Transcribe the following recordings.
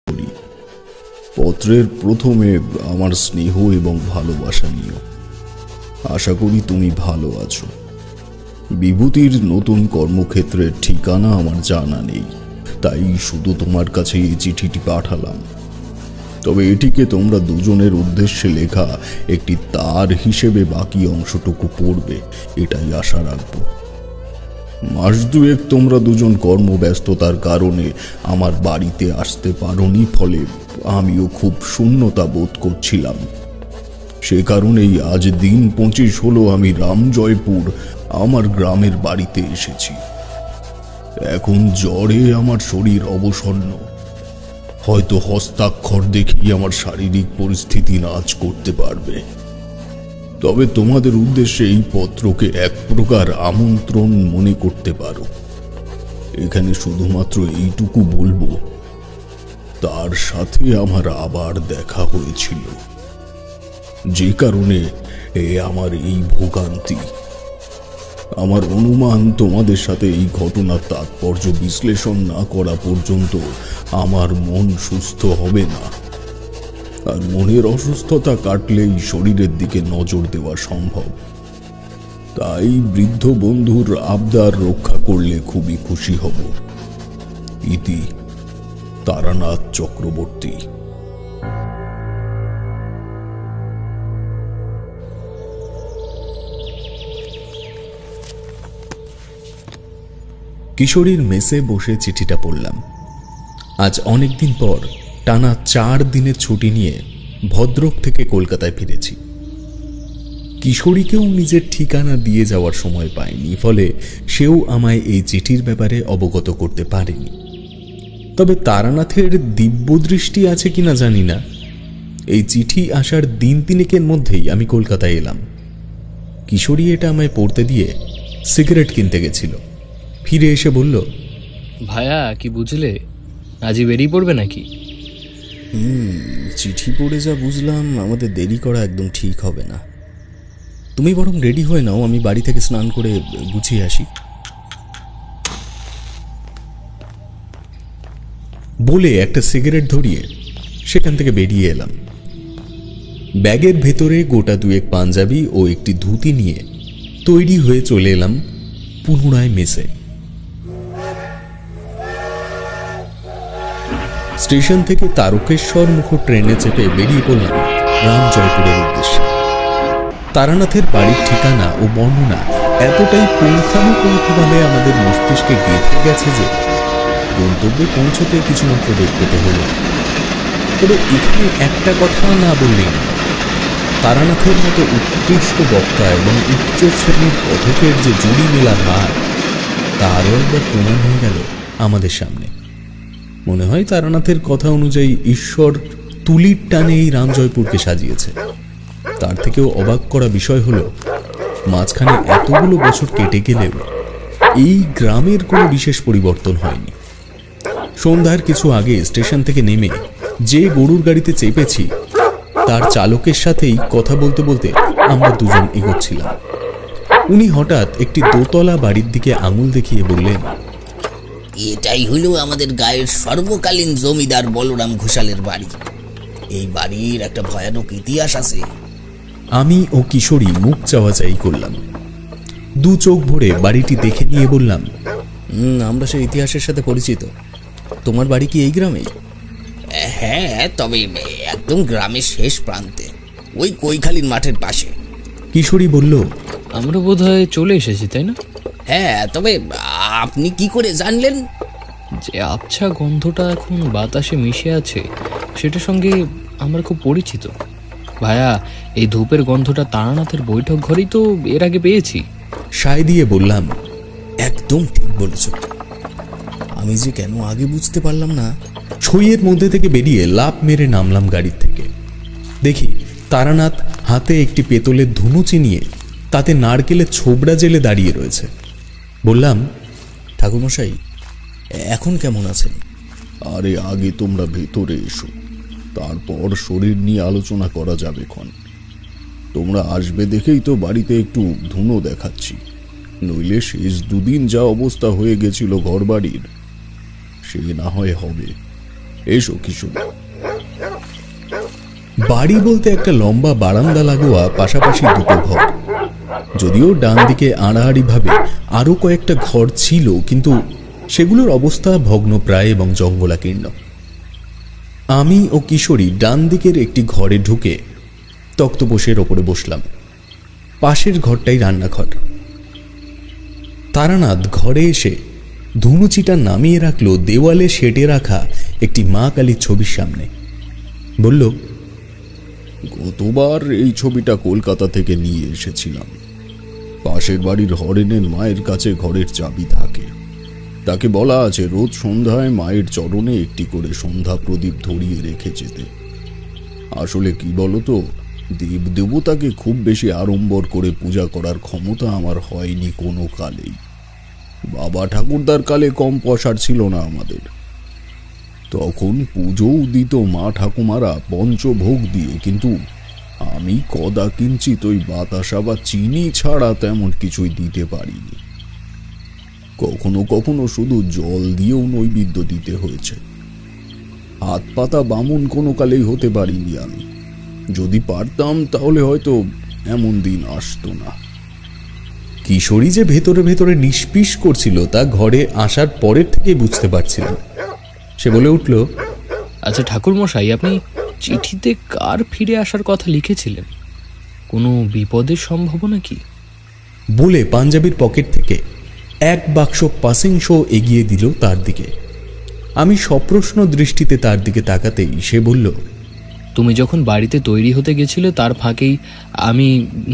কিশোরী। পত্রের প্রথমে আমার স্নেহ এবং ভালোবাসা নিও। আশা করি তুমি ভালো আছো। বিভূতির নতুন কর্মক্ষেত্রের ঠিকানা আমার জানা নেই, তাই শুধু তোমার কাছে এই চিঠিটি পাঠালাম। তবে এটিকে তোমরা দুজনের উদ্দেশ্যে লেখা একটি তার হিসেবে বাকি অংশটুকু পড়বে, এটাই আশা রাখব। মাস দুয়েক তোমরা দুজন কর্মব্যস্ততার কারণে আমার বাড়িতে আসতে পারোনি, ফলে আমিও খুব শূন্যতা বোধ করছিলাম। সে কারণেই আজ দিন 25 হলো আমি রামজয়পুর আমার গ্রামের বাড়িতে এসেছি। এখন জ্বরে আমার শরীর অবসন্ন। হয়তো হস্তাক্ষর দেখেই আমার শারীরিক পরিস্থিতি নাচ করতে পারবে। তবে তোমাদের উদ্দেশ্যে এই পত্রকে এক প্রকার আমন্ত্রণ মনে করতে পারো। এখানে শুধুমাত্র এইটুকু বলবো, তার সাথে আমার আবার দেখা হয়েছিল, যে কারণে আমার এই ভোগান্তি। আমার অনুমান তোমাদের সাথে এই ঘটনার তাৎপর্য বিশ্লেষণ না করা পর্যন্ত আমার মন সুস্থ হবে না, আর মনের অসুস্থতা কাটলেই শরীরের দিকে নজর দেওয়া সম্ভব। তাই বৃদ্ধ বন্ধুর আবদার রক্ষা করলে খুবই খুশি হব। ইতি তারানাথ চক্রবর্তী। কিশোরীর মেসে বসে চিঠিটা পড়লাম। আজ অনেকদিন পর টানা 4 দিনের ছুটি নিয়ে ভদ্রক থেকে কলকাতায় ফিরেছি। কিশোরীকেও নিজের ঠিকানা দিয়ে যাওয়ার সময় পায়নি, ফলে সেও আমায় এই চিঠির ব্যাপারে অবগত করতে পারেনি। তবে তারানাথের দিব্যদৃষ্টি আছে কিনা জানি না, এই চিঠি আসার দিন 3 মধ্যেই আমি কলকাতায় এলাম। কিশোরী এটা আমায় পড়তে দিয়ে সিগারেট কিনতে গেছিল। ফিরে এসে বলল, ভাইয়া কি বুঝলে, আজই বেরিয়ে পড়বে নাকি? চিঠি পড়ে যা বুঝলাম, আমাদের দেরি করা একদম ঠিক হবে না। তুমি বরং রেডি হয়ে নাও, আমি বাড়ি থেকে স্নান করে গুছিয়ে আসি। বলে একটা সিগারেট ধরিয়ে সেখান থেকে বেরিয়ে এলাম। ব্যাগের ভেতরে গোটা 2 পাঞ্জাবি ও একটি ধুতি নিয়ে তৈরি হয়ে চলে এলাম পুনরায় মেসে। স্টেশন থেকে তারকেশ্বর মুখ ট্রেনে চেপে বেরিয়ে পড়লাম রামজয়পুরের উদ্দেশ্যে। তারানাথের বাড়ির ঠিকানা ও বর্ণনা এতটাই পুঙ্খানুপুঙ্খভাবে আমাদের মস্তিষ্কে গেঁথে গেছে যে গন্তব্যে পৌঁছতে কিছুমাত্র বেগ পেতে হল। তবে এখানে একটা কথা না বললেই না, তারানাথের মতো উৎকৃষ্ট বক্তা এবং উচ্চ শ্রেণীর কথকের যে জুড়ি মেলার হার, তারও একবার প্রমাণ হয়ে গেল আমাদের সামনে। মনে হয় তারানাথের কথা অনুযায়ী ঈশ্বর তুলির টানে এই রামজয়পুরকে সাজিয়েছে। তার থেকেও অবাক করা বিষয় হলো, মাঝখানে এতগুলো বছর কেটে গেলেও এই গ্রামের কোনো বিশেষ পরিবর্তন হয়নি। সন্ধ্যার কিছু আগে স্টেশন থেকে নেমে যে গরুর গাড়িতে চেপেছি, তার চালকের সাথেই কথা বলতে বলতে আমরা দুজন এগোচ্ছিলাম। উনি হঠাৎ একটি দোতলা বাড়ির দিকে আঙুল দেখিয়ে বললেন, এটাই হলো আমাদের গায়ের সর্বকালীন জমিদার বলরাম ঘোষালের বাড়ি। এই বাড়ির একটা ভয়ানক ইতিহাস আছে। আমি ও কিশোরী মুখ চাওয়াচাই করলাম। 2 চোখ ভরে বাড়িটি দেখে নিয়ে বললাম, আমরা সেই ইতিহাসের সাথে পরিচিত। তোমার বাড়ি কি এই গ্রামেই? হ্যাঁ, তবে একদম গ্রামের শেষ প্রান্তে, ওই কৈখালির মাঠের পাশে। কিশোরী বলল, আমরা বোধহয় চলে এসেছি, তাই না? হ্যাঁ, তবে আপনি কি করে জানলেন? যে আবছা গন্ধটা এখন বাতাসে মিশে আছে, সেটার সঙ্গে আমরা খুব পরিচিত। ভাইয়া, এই ধূপের গন্ধটা তারানাথের বৈঠক ঘরেই তো এর আগে পেয়েছি। সায় দিয়ে বললাম, একদম ঠিক বলেছ। আমি যে কেন আগে বুঝতে পারলাম না। ছইয়ের মধ্যে থেকে বেরিয়ে লাফ মেরে নামলাম গাড়ির থেকে। দেখি তারানাথ হাতে একটি পেতলের ধুনুচি নিয়ে তাতে নারকেলের ছোবড়া জেলে দাঁড়িয়ে রয়েছে। বললাম, ঠাকুরমশাই, এখন কেমন আছেন? আরে আগে তোমরা ভেতরে এসো, তারপর শরীর নিয়ে আলোচনা করা যাবে ক্ষণ। তোমরা আসবে দেখেই তো বাড়িতে একটু ধুনো দেখাচ্ছি, নইলে শেষ 2 দিন যা অবস্থা হয়ে গেছিল ঘর বাড়ির, সে না হয় হবে। এসো কিশোর। বাড়ি বলতে একটা লম্বা বারান্দা লাগোয়া পাশাপাশি দুটো ঘর। যদিও ডান দিকে আড়াআড়িভাবে আরো কয়েকটা ঘর ছিল, কিন্তু সেগুলোর অবস্থা ভগ্নপ্রায় এবং জঙ্গলাকীর্ণ। আমি ও কিশোরী ডান দিকের একটি ঘরে ঢুকে তক্তপোষের ওপরে বসলাম। পাশের ঘরটাই রান্নাঘর। তারানাথ ঘরে এসে ধুনুচিটা নামিয়ে রাখলো দেওয়ালে সেটে রাখা একটি মা কালীর ছবির সামনে। বলল, গতবার এই ছবিটা কলকাতা থেকে নিয়ে এসেছিলাম। পাশের বাড়ির হরেনের মায়ের কাছে ঘরের চাবি থাকে। তাকে বলা আছে রোজ সন্ধ্যায় মায়ের চরণে একটি করে সন্ধ্যা প্রদীপ ধরিয়ে রেখে যেতে। আসলে কি বলতো, দেব দেবতাকে খুব বেশি আড়ম্বর করে পূজা করার ক্ষমতা আমার হয়নি কোনো কালেই। বাবা ঠাকুরদার কালে কম পয়সার ছিল না আমাদের। তখন পুজোও দিত মা ঠাকুমারা পঞ্চভোগ দিয়ে, কিন্তু আমি কদা কিঞ্চিত ওই বাতাসা বা চিনি ছাড়া তেমন কিছুই দিতে পারিনি। কখনো কখনো শুধু জল দিয়েও নৈবেদ্য দিতে হয়েছে। হাত পাতা বামুন কোনো কালেই হতে পারিনি আমি। যদি পারতাম তাহলে হয়তো এমন দিন আসতো না। কিশোরী যে ভেতরে ভেতরে নিষ্পিস করছিল তা ঘরে আসার পরের থেকে বুঝতে পারছিলাম। সে বলে উঠল, আচ্ছা ঠাকুরমশাই, আপনি চিঠিতে কার ফিরে আসার কথা লিখেছিলেন? কোনো বিপদের সম্ভাবনা কি? বলে পাঞ্জাবির পকেট থেকে এক বাক্স পাসিং শো এগিয়ে দিল তার দিকে। আমি সপ্রশ্ন দৃষ্টিতে তার দিকে তাকাতেই সে বলল, তুমি যখন বাড়িতে তৈরি হতে গেছিলে তার ফাঁকেই আমি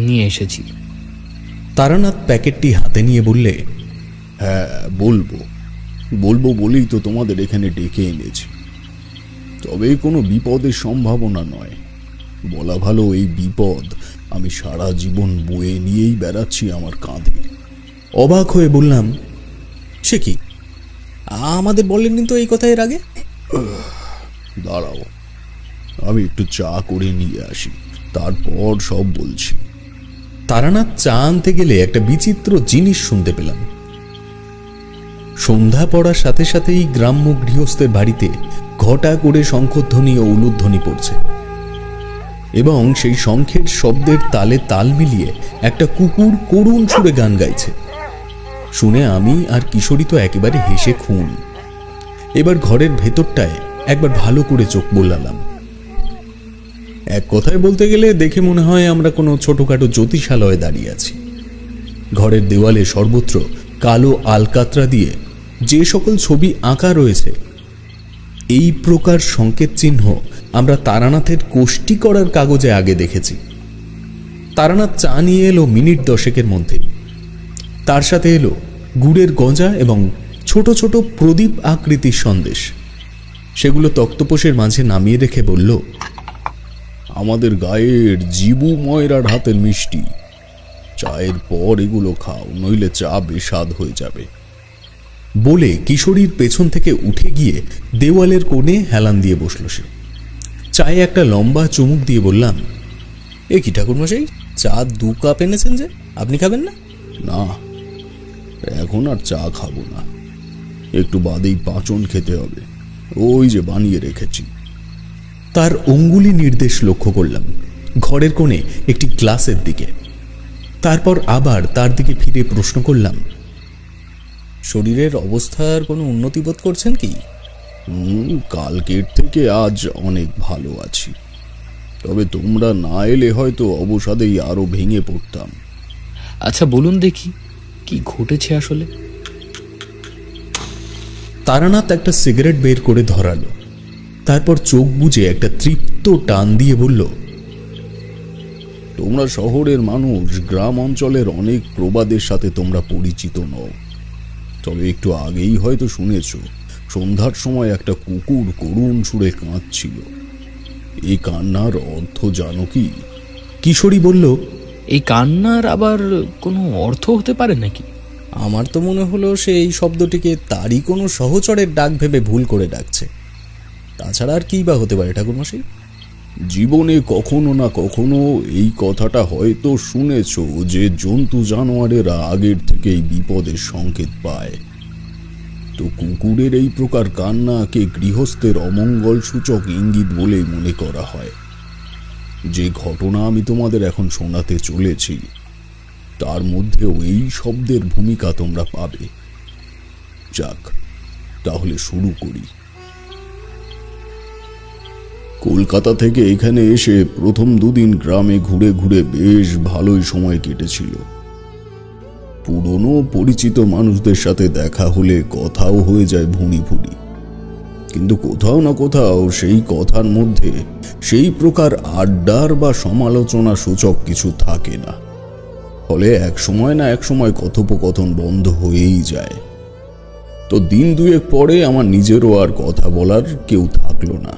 নিয়ে এসেছি। তারানাথ প্যাকেটটি হাতে নিয়ে বললে, হ্যাঁ বলবো বলবো বলেই তো তোমাদের এখানে ডেকে এনেছি। তবে কোনো বিপদের সম্ভাবনা নয়, বলা ভালো এই বিপদ আমি সারা জীবন বয়ে নিয়েই বেড়াচ্ছি আমার কাঁধে। অবাক হয়ে বললাম, সে কি, আমাদের বললেননি তো এই কথা এর আগে? দাঁড়াও, আমি একটু চা করে নিয়ে আসি, তারপর সব বলছি। তারানাথ চা আনতে গেলে একটা বিচিত্র জিনিস শুনতে পেলাম। সন্ধ্যা পড়ার সাথে সাথেই গ্রাম্য গৃহস্থের বাড়িতে ঘটা করে শঙ্খধ্বনি ও উলুধ্বনি পড়ছে, এবং সেই শঙ্খের শব্দের তালে তাল মিলিয়ে একটা কুকুর করুণ সুরে গান গাইছে। শুনে আমি আর কিশোরী তো একেবারে হেসে খুন। এবার ঘরের ভেতরটায় একবার ভালো করে চোখ বোলালাম। এক কথায় বলতে গেলে দেখে মনে হয় আমরা কোনো ছোটখাটো জ্যোতিষালয়ে দাঁড়িয়ে আছি। ঘরের দেওয়ালে সর্বত্র কালো আলকাতরা দিয়ে যে সকল ছবি আঁকা রয়েছে, এই প্রকার সংকেত চিহ্ন আমরা তারানাথের কোষ্ঠী করার কাগজে আগে দেখেছি। তারানাথ চা নিয়ে এলো মিনিট 10 মধ্যে। তার সাথে এলো গুড়ের গজা এবং ছোট ছোট প্রদীপ আকৃতির সন্দেশ। সেগুলো তক্তপোষের মাঝে নামিয়ে রেখে বলল, আমাদের গায়ের জিবু ময়রার হাতের মিষ্টি। চায়ের পর এগুলো খাও, নইলে চা বেস্বাদ হয়ে যাবে। বলে কিশোরীর পেছন থেকে উঠে গিয়ে দেওয়ালের কোণে হেলান দিয়ে বসল সে। চায়ে একটা লম্বা চুমুক দিয়ে বললাম, এ কি ঠাকুরমশাই, চা 2 কাপ এনেছেন যে, আপনি খাবেন না? না, এখন আর চা খাবো না, একটু বাদেই পাঁচন খেতে হবে, ওই যে বানিয়ে রেখেছি। তার অঙ্গুলি নির্দেশ লক্ষ্য করলাম ঘরের কোণে একটি গ্লাসের দিকে। তারপর আবার তার দিকে ফিরে প্রশ্ন করলাম, শরীরের অবস্থার কোনো উন্নতি বোধ করছেন কি? কালকের থেকে আজ অনেক ভালো আছি, তবে তোমরা না এলে হয়তো অবসাদেই আরো ভেঙে পড়তাম। আচ্ছা বলুন দেখি, কি ঘটেছে আসলে? তারানাথ একটা সিগারেট বের করে ধরালো, তারপর চোখ বুজে একটা তৃপ্ত টান দিয়ে বলল, তোমরা শহরের মানুষ, গ্রাম অঞ্চলের অনেক প্রবাদের সাথে তোমরা পরিচিত নও। তবে একটু আগেই হয়তো শুনেছ, সন্ধ্যার সময় একটা কুকুর করুণ সুরে কাঁদছিল। এই কান্নার অর্থ জানো কি? কিশোরী বলল, এই কান্নার আবার কোনো অর্থ হতে পারে নাকি? আমার তো মনে হলো সে এই শব্দটিকে তারই কোনো সহচরের ডাক ভেবে ভুল করে ডাকছে। তাছাড়া আর কি বা হতে পারে ঠাকুরমশাই? জীবনে কখনো না কখনো এই কথাটা হয়তো শুনেছ যে জন্তু জানোয়ারেরা আগের থেকেই বিপদের সংকেত পায়। তো কুকুরের এই প্রকার কান্নাকে গৃহস্থের অমঙ্গল সূচক ইঙ্গিত বলেই মনে করা হয়। যে ঘটনা আমি তোমাদের এখন শোনাতে চলেছি তার মধ্যেও এই শব্দের ভূমিকা তোমরা পাবে। যাক, তাহলে শুরু করি। কলকাতা থেকে এখানে এসে প্রথম দুদিন গ্রামে ঘুরে ঘুরে বেশ ভালোই সময় কেটেছিল। পুরনো পরিচিত মানুষদের সাথে দেখা হলে কথাও হয়ে যায় ভুনি ভুনি, কিন্তু কোথাও না কোথাও সেই কথার মধ্যে সেই প্রকার আড্ডার বা সমালোচনা সূচক কিছু থাকে না। ফলে এক সময় না এক সময় কথোপকথন বন্ধ হয়েই যায়। তো দিন দুয়েক পরে আমার নিজেরও আর কথা বলার কেউ থাকলো না।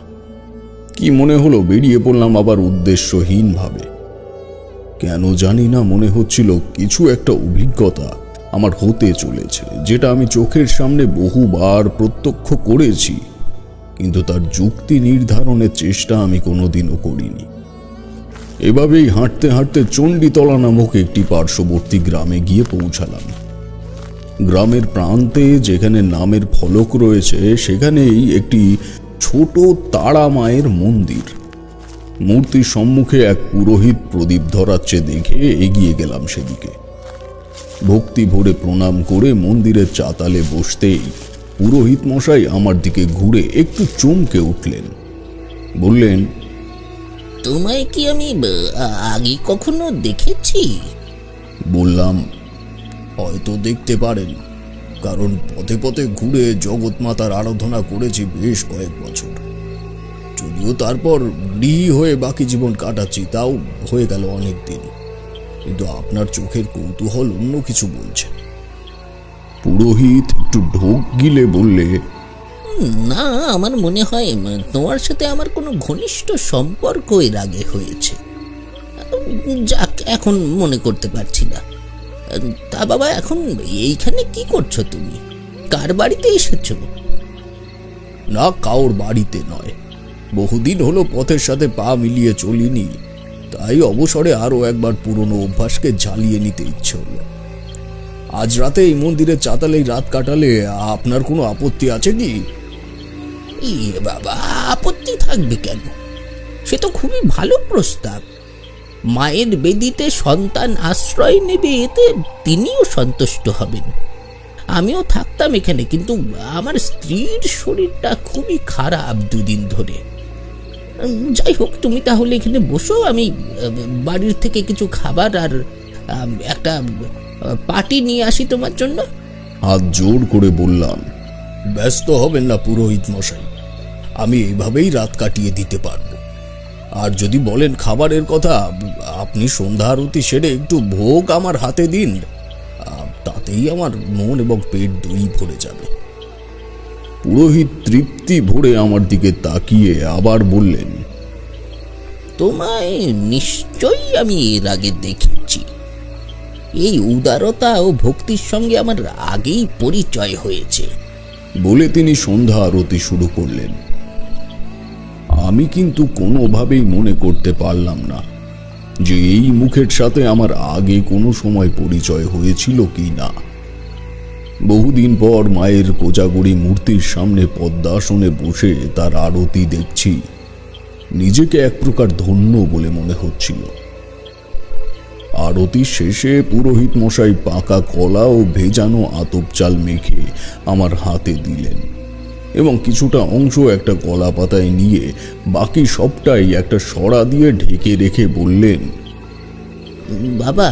কি মনে হলো বেরিয়ে পড়লাম আবার উদ্দেশ্যহীনভাবে। কেন জানি না মনে হচ্ছিল কিছু একটা অভিজ্ঞতা আমার হতে চলেছে, যেটা আমি চোখের সামনে বহুবার প্রত্যক্ষ করেছি, কিন্তু তার যুক্তি নির্ধারণের চেষ্টা আমি কোনোদিনও করিনি। এভাবেই হাঁটতে হাঁটতে চণ্ডীতলা নামক একটি পার্শ্ববর্তী গ্রামে গিয়ে পৌঁছালাম। গ্রামের প্রান্তে যেখানে নামের ফলক রয়েছে সেখানেই একটি ছোট তারা মায়ের মন্দির। মূর্তির সম্মুখে এক পুরোহিত প্রদীপ ধরাচ্ছে দেখে এগিয়ে গেলাম সেদিকে। ভক্তি ভরে প্রণাম করে মন্দিরের চাতালে বসতেই পুরোহিত মশাই আমার দিকে ঘুরে একটু চমকে উঠলেন। বললেন, তোমায় কি আমি আগে কখনো দেখেছি? বললাম, হয়তো দেখতে পারেন, কারণ পথে পথে ঘুরে জগৎমাতার আরাধনা করেছি বেশ কয়েক বছর। যদিও তারপর গৃহী হয়ে বাকি জীবন কাটাচ্ছি, তাও হয়ে গেল অনেক দিন। কিন্তু আপনার চোখের কৌতূহল অন্য কিছু বলছে। পুরোহিত একটু ঢোক গিলে বললে, না, আমার মনে হয় তোমার সাথে আমার কোনো ঘনিষ্ঠ সম্পর্ক এর আগে হয়েছে। যাক, এখন মনে করতে পারছি না। তা বাবা, এখন এইখানে কি করছো তুমি? কার বাড়িতে এসেছো? না, কাউর বাড়িতে নয়। বহুদিন হলো পথের সাথে পা মিলিয়ে চলিনি, তাই অবসরে আরো একবার পুরনো অভ্যাসকে ঝালিয়ে নিতে ইচ্ছে হলো। আজ রাতে এই মন্দিরের চাতালেই রাত কাটালে আপনার কোনো আপত্তি আছে কি? বাবা, আপত্তি থাকবে কেন? সে তো খুবই ভালো প্রস্তাব। মায়ের বেদিতে সন্তান আশ্রয় নেবে, এতে তিনিও সন্তুষ্ট হবেন। আমিও থাকতাম এখানে, কিন্তু আমার স্ত্রীর শরীরটা খুবই খারাপ দুদিন ধরে। যাই হোক, তুমি তাহলে এখানে বসো, আমি বাড়ির থেকে কিছু খাবার আর একটা পার্টি নিয়ে আসি তোমার জন্য। হাত জোর করে বললাম, ব্যস্ত হবেন না পুরোহিত মশাই, আমি এইভাবেই রাত কাটিয়ে দিতে পারবো। আর যদি বলেন খাবারের কথা, আপনি সন্ধ্যা আরতি সেরে একটু ভোগ আমার হাতে দিন, তাতেই আমার মন এবং পেট দুই ভরে যাবে। পুরোহিত তৃপ্তি ভরে আমার দিকে তাকিয়ে আবার বললেন, তোমায় নিশ্চয়ই আমি এর আগে দেখেছি। এই উদারতা ও ভক্তির সঙ্গে আমার আগেই পরিচয় হয়েছে। বলে তিনি সন্ধ্যা আরতি শুরু করলেন। আমি কিন্তু কোনোভাবেই মনে করতে পারলাম না যে এই মুখের সাথে আমার আগে কোনো সময় পরিচয় হয়েছিল কি না। বহুদিন পর মায়ের কোজাগরি মূর্তির সামনে পদ্মাসনে বসে তার আরতি দেখছি, নিজেকে এক প্রকার ধন্য বলে মনে হচ্ছিল। আরতি শেষে পুরোহিত মশাই পাকা কলা ও ভেজানো আতপ চাল মেখে আমার হাতে দিলেন এবং কিছুটা অংশ একটা কলা পাতায় নিয়ে বাকি সবটাই একটা সরা দিয়ে ঢেকে রেখে বললেন, বাবা,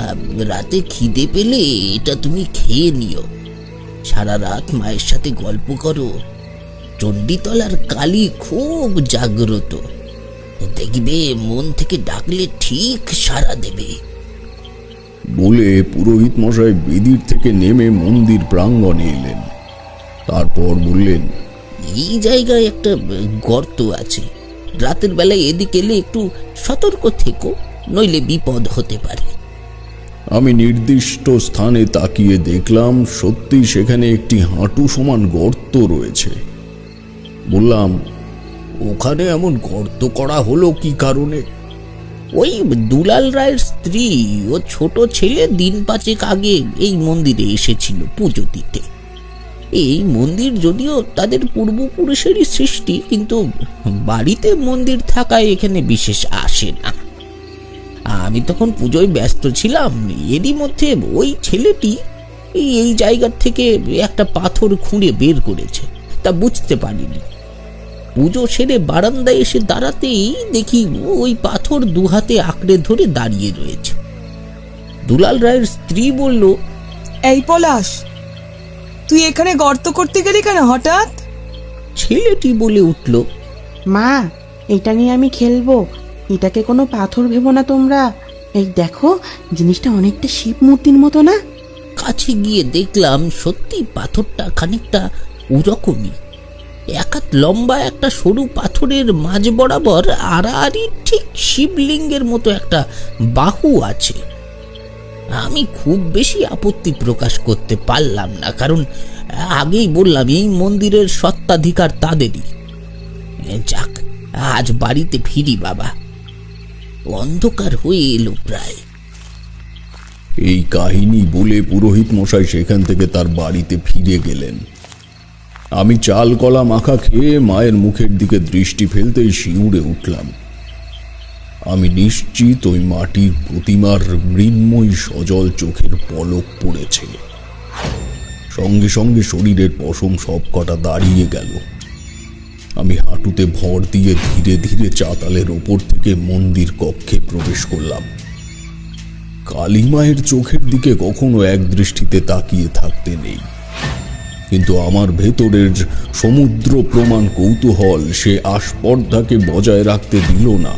রাতে খিদে পেলে এটা তুমি খেয়ে নিও। সারা রাত মায়ের সাথে গল্প করো। চণ্ডীতলার কালী খুব জাগ্রত, দেখবে মন থেকে ডাকলে ঠিক সাড়া দেবে। বলে পুরোহিত মশাই বেদির থেকে নেমে মন্দির প্রাঙ্গণে এলেন। তারপর বললেন, এই জায়গায় একটা গর্ত আছে, রাতের বেলায় এদিকে এলে একটু সতর্ক থেকো, নইলে বিপদ হতে পারে। আমি নির্দিষ্ট স্থানে তাকিয়ে দেখলাম সত্যি সেখানে একটি হাঁটু সমান গর্ত রয়েছে। বললাম, ওখানে এমন গর্ত করা হলো কি কারণে? ওই দুলাল রায়ের স্ত্রী ও ছোট ছেলে দিন 5 আগে এই মন্দিরে এসেছিল পুজো দিতে। এই মন্দির যদিও তাদের পূর্বপুরুষেরই সৃষ্টি, কিন্তু বাড়িতে মন্দির থাকায় এখানে বিশেষ আসে না। আমি তখন পুজোয় ব্যস্ত ছিলাম, এরই মধ্যে ওই ছেলেটি এই জায়গা থেকে একটা পাথর খুঁড়ে বের করেছে, তা বুঝতে পারিনি। পুজো সেরে বারান্দায় এসে দাঁড়াতেই দেখি ওই পাথর দু হাতে আঁকড়ে ধরে দাঁড়িয়ে রয়েছে। দুলাল রায়ের স্ত্রী বলল, এই পলাশ, তুই এখানে গর্ত করতে গেলি কেন হঠাৎ? ছেলেটি বলে উঠল, মা, এটা নিয়ে আমি খেলবো, এটাকে কোনো পাথর ভেবো না তোমরা। এই দেখো, জিনিসটা অনেকটা শিব মূর্তির মতো না? কাছে গিয়ে দেখলাম সত্যি পাথরটা খানিকটা ওরকমই। এক হাত লম্বা একটা সরু পাথরের মাঝ বরাবর আড়াআড়ি ঠিক শিবলিঙ্গের মতো একটা বাহু আছে। আমি খুব বেশি আপত্তি প্রকাশ করতে পারলাম না, কারণ আগেই বললাম এই মন্দিরের সত্ত্বাধিকার তাদেরই। যাক, আজ বাড়িতে ফিরি বাবা। অন্ধকার হয়ে এলো প্রায়। এই কাহিনী বলে পুরোহিত মশাই সেখান থেকে তার বাড়িতে ফিরে গেলেন। আমি চাল কলা মাখা খেয়ে মায়ের মুখের দিকে দৃষ্টি ফেলতেই শিউরে উঠলাম। আমি নিশ্চিত ওই মাটির প্রতিমার মৃন্ময়ী সজল চোখের পলক পড়েছে। সঙ্গে সঙ্গে শরীরের পশম সব কটা দাঁড়িয়ে গেল। আমি হাঁটুতে ভর দিয়ে ধীরে ধীরে চাতালের ওপর থেকে মন্দির কক্ষে প্রবেশ করলাম। কালী মায়ের চোখের দিকে কখনো এক দৃষ্টিতে তাকিয়ে থাকতে নেই, কিন্তু আমার ভেতরের সমুদ্র প্রমাণ কৌতূহল সে আস্পর্ধাকে বজায় রাখতে দিল না।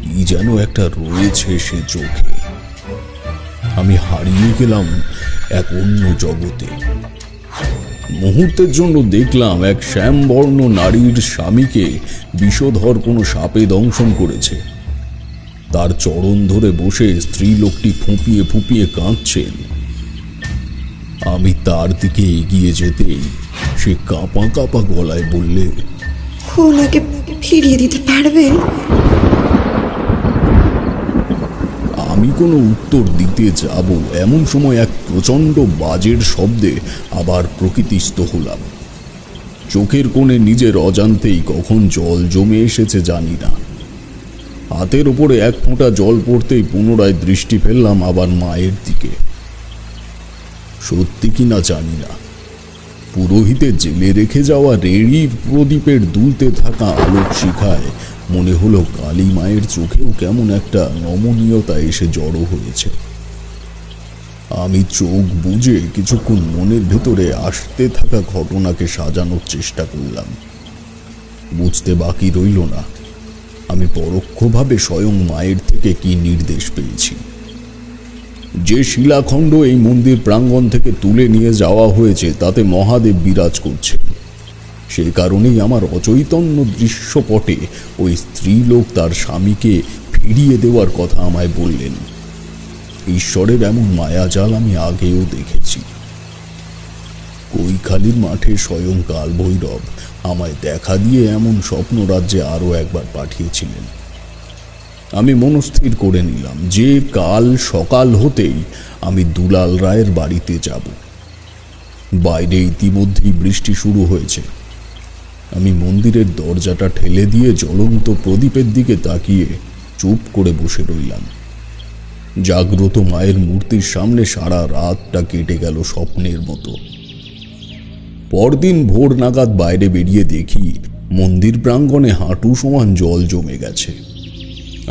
কি যেন একটা রয়েছে সে চোখে। আমি হারিয়ে গেলাম এক অন্য জগতে। মুহূর্তের জন্য দেখলাম এক শ্যামবর্ণ নারীর স্বামীকে বিষধর কোনো সাপে দংশন করেছে। তার চরণ ধরে বসে স্ত্রীলোকটি ফুঁপিয়ে ফুঁপিয়ে কাঁদছেন। আমি তার দিকে এগিয়ে যেতেই সে কাঁপা কাঁপা গলায় বললে, ওনাকে ফিরিয়ে দিতে পারবেন? আমি কোনো উত্তর দিতে যাব এমন সময় এক প্রচণ্ড বাজের শব্দে আবার প্রকৃতিস্থ হলাম। চোখের কোণে নিজের অজান্তেই কখন জল জমে এসেছে জানি না। হাতের ওপরে এক ফোঁটা জল পড়তেই পুনরায় দৃষ্টি ফেললাম আবার মায়ের দিকে। সত্যি কিনা জানি না, পুরোহিতে জেলে রেখে যাওয়া রেড়ি প্রদীপের দুলতে থাকা আলোক শিখায় মনে হলো কালী মায়ের চোখেও কেমন একটা নমনীয়তা এসে জড়ো হয়েছে। আমি চোখ বুজে কিছুক্ষণ মনের ভেতরে আসতে থাকা ঘটনাকে সাজানোর চেষ্টা করলাম। বুঝতে বাকি রইল না আমি পরোক্ষভাবে স্বয়ং মায়ের থেকে কি নির্দেশ পেয়েছি। যে শিলাখণ্ড এই মন্দির প্রাঙ্গণ থেকে তুলে নিয়ে যাওয়া হয়েছে তাতে মহাদেব বিরাজ করছে। সেই কারণেই আমার অচৈতন্য দৃশ্যপটে ওই স্ত্রীলোক তার স্বামীকে ফিরিয়ে দেওয়ার কথা আমায় বললেন। ঈশ্বরের এমন মায়াজাল আমি আগেও দেখেছি। কৈখালির মাঠে স্বয়ং কাল ভৈরব আমায় দেখা দিয়ে এমন স্বপ্ন রাজ্যে আরও একবার পাঠিয়েছিলেন। আমি মনস্থির করে নিলাম যে কাল সকাল হতেই আমি দুলাল রায়ের বাড়িতে যাব। বাইরে ইতিমধ্যেই বৃষ্টি শুরু হয়েছে। আমি মন্দিরের দরজাটা ঠেলে দিয়ে জ্বলন্ত প্রদীপের দিকে তাকিয়ে চুপ করে বসে রইলাম। জাগ্রত মায়ের মূর্তির সামনে সারা রাতটা কেটে গেল স্বপ্নের মতো। পরদিন ভোর নাগাদ বাইরে বেরিয়ে দেখি মন্দির প্রাঙ্গণে হাঁটু সমান জল জমে গেছে।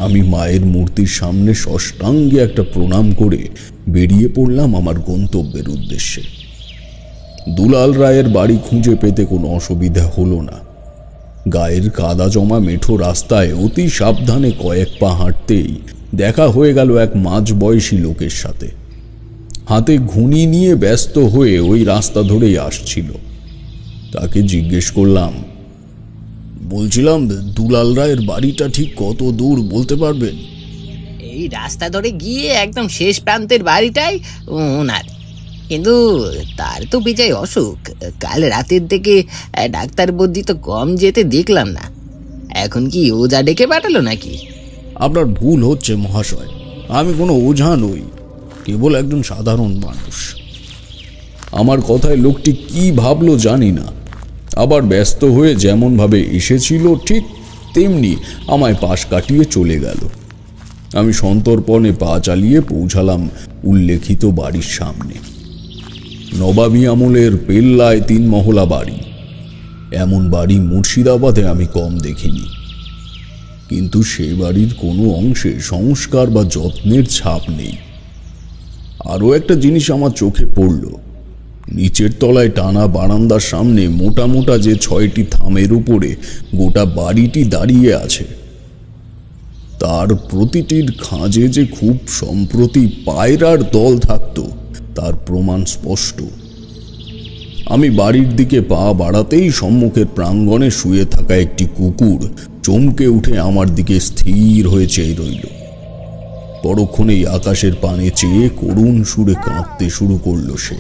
আমি মায়ের মূর্তির সামনে ষষ্ঠাঙ্গে একটা প্রণাম করে বেরিয়ে পড়লাম আমার গন্তব্যের উদ্দেশ্যে। দুলাল রায়ের বাড়ি খুঁজে পেতে কোনো অসুবিধা হলো না। গায়ের কাদা জমা মেঠো রাস্তায় অতি সাবধানে কয়েক পা হাঁটতেই দেখা হয়ে গেল এক মাঝবয়সী লোকের সাথে। হাতে ঘুনি নিয়ে ব্যস্ত হয়ে ওই রাস্তা ধরেই আসছিল। তাকে জিজ্ঞেস করলাম, বলছিলাম দুলাল রায়ের বাড়িটা ঠিক কত দূর বলতে পারবেন? এই রাস্তা ধরে গিয়ে একদম শেষ প্রান্তের বাড়িটাই ওনার, কিন্তু তার তো বিজয় অসুখ। কাল রাতের থেকে ডাক্তার বদ্যি তো কম যেতে দেখলাম না। এখন কি ওঝা ডেকে পাঠালো নাকি? আপনার ভুল হচ্ছে মহাশয়, আমি কোনো ওঝা নই, কেবল একজন সাধারণ মানুষ। আমার কথায় লোকটি কি ভাবলো জানি না, আবার ব্যস্ত হয়ে যেমনভাবে এসেছিল ঠিক তেমনি আমায় পাশ কাটিয়ে চলে গেল। আমি সন্তর্পণে পা চালিয়ে পৌঁছালাম উল্লেখিত বাড়ির সামনে। নবাবী আমলের পেল্লায় 3 মহলা বাড়ি। এমন বাড়ি মুর্শিদাবাদে আমি কম দেখিনি, কিন্তু সে বাড়ির কোনো অংশে সংস্কার বা যত্নের ছাপ নেই। আরও একটা জিনিস আমার চোখে পড়ল, নিচের তলায় টানা বারান্দার সামনে মোটা মোটা যে 6টি থামের উপরে গোটা বাড়িটি দাঁড়িয়ে আছে, তার প্রতিটির খাঁজে যে খুব সম্প্রতি পায়রার দল থাকত তার প্রমাণ স্পষ্ট। আমি বাড়ির দিকে পা বাড়াতেই সম্মুখের প্রাঙ্গণে শুয়ে থাকা একটি কুকুর চমকে উঠে আমার দিকে স্থির হয়ে চেয়ে রইল। পরক্ষণেই আকাশের পানে চেয়ে করুণ সুরে কাঁদতে শুরু করল সে।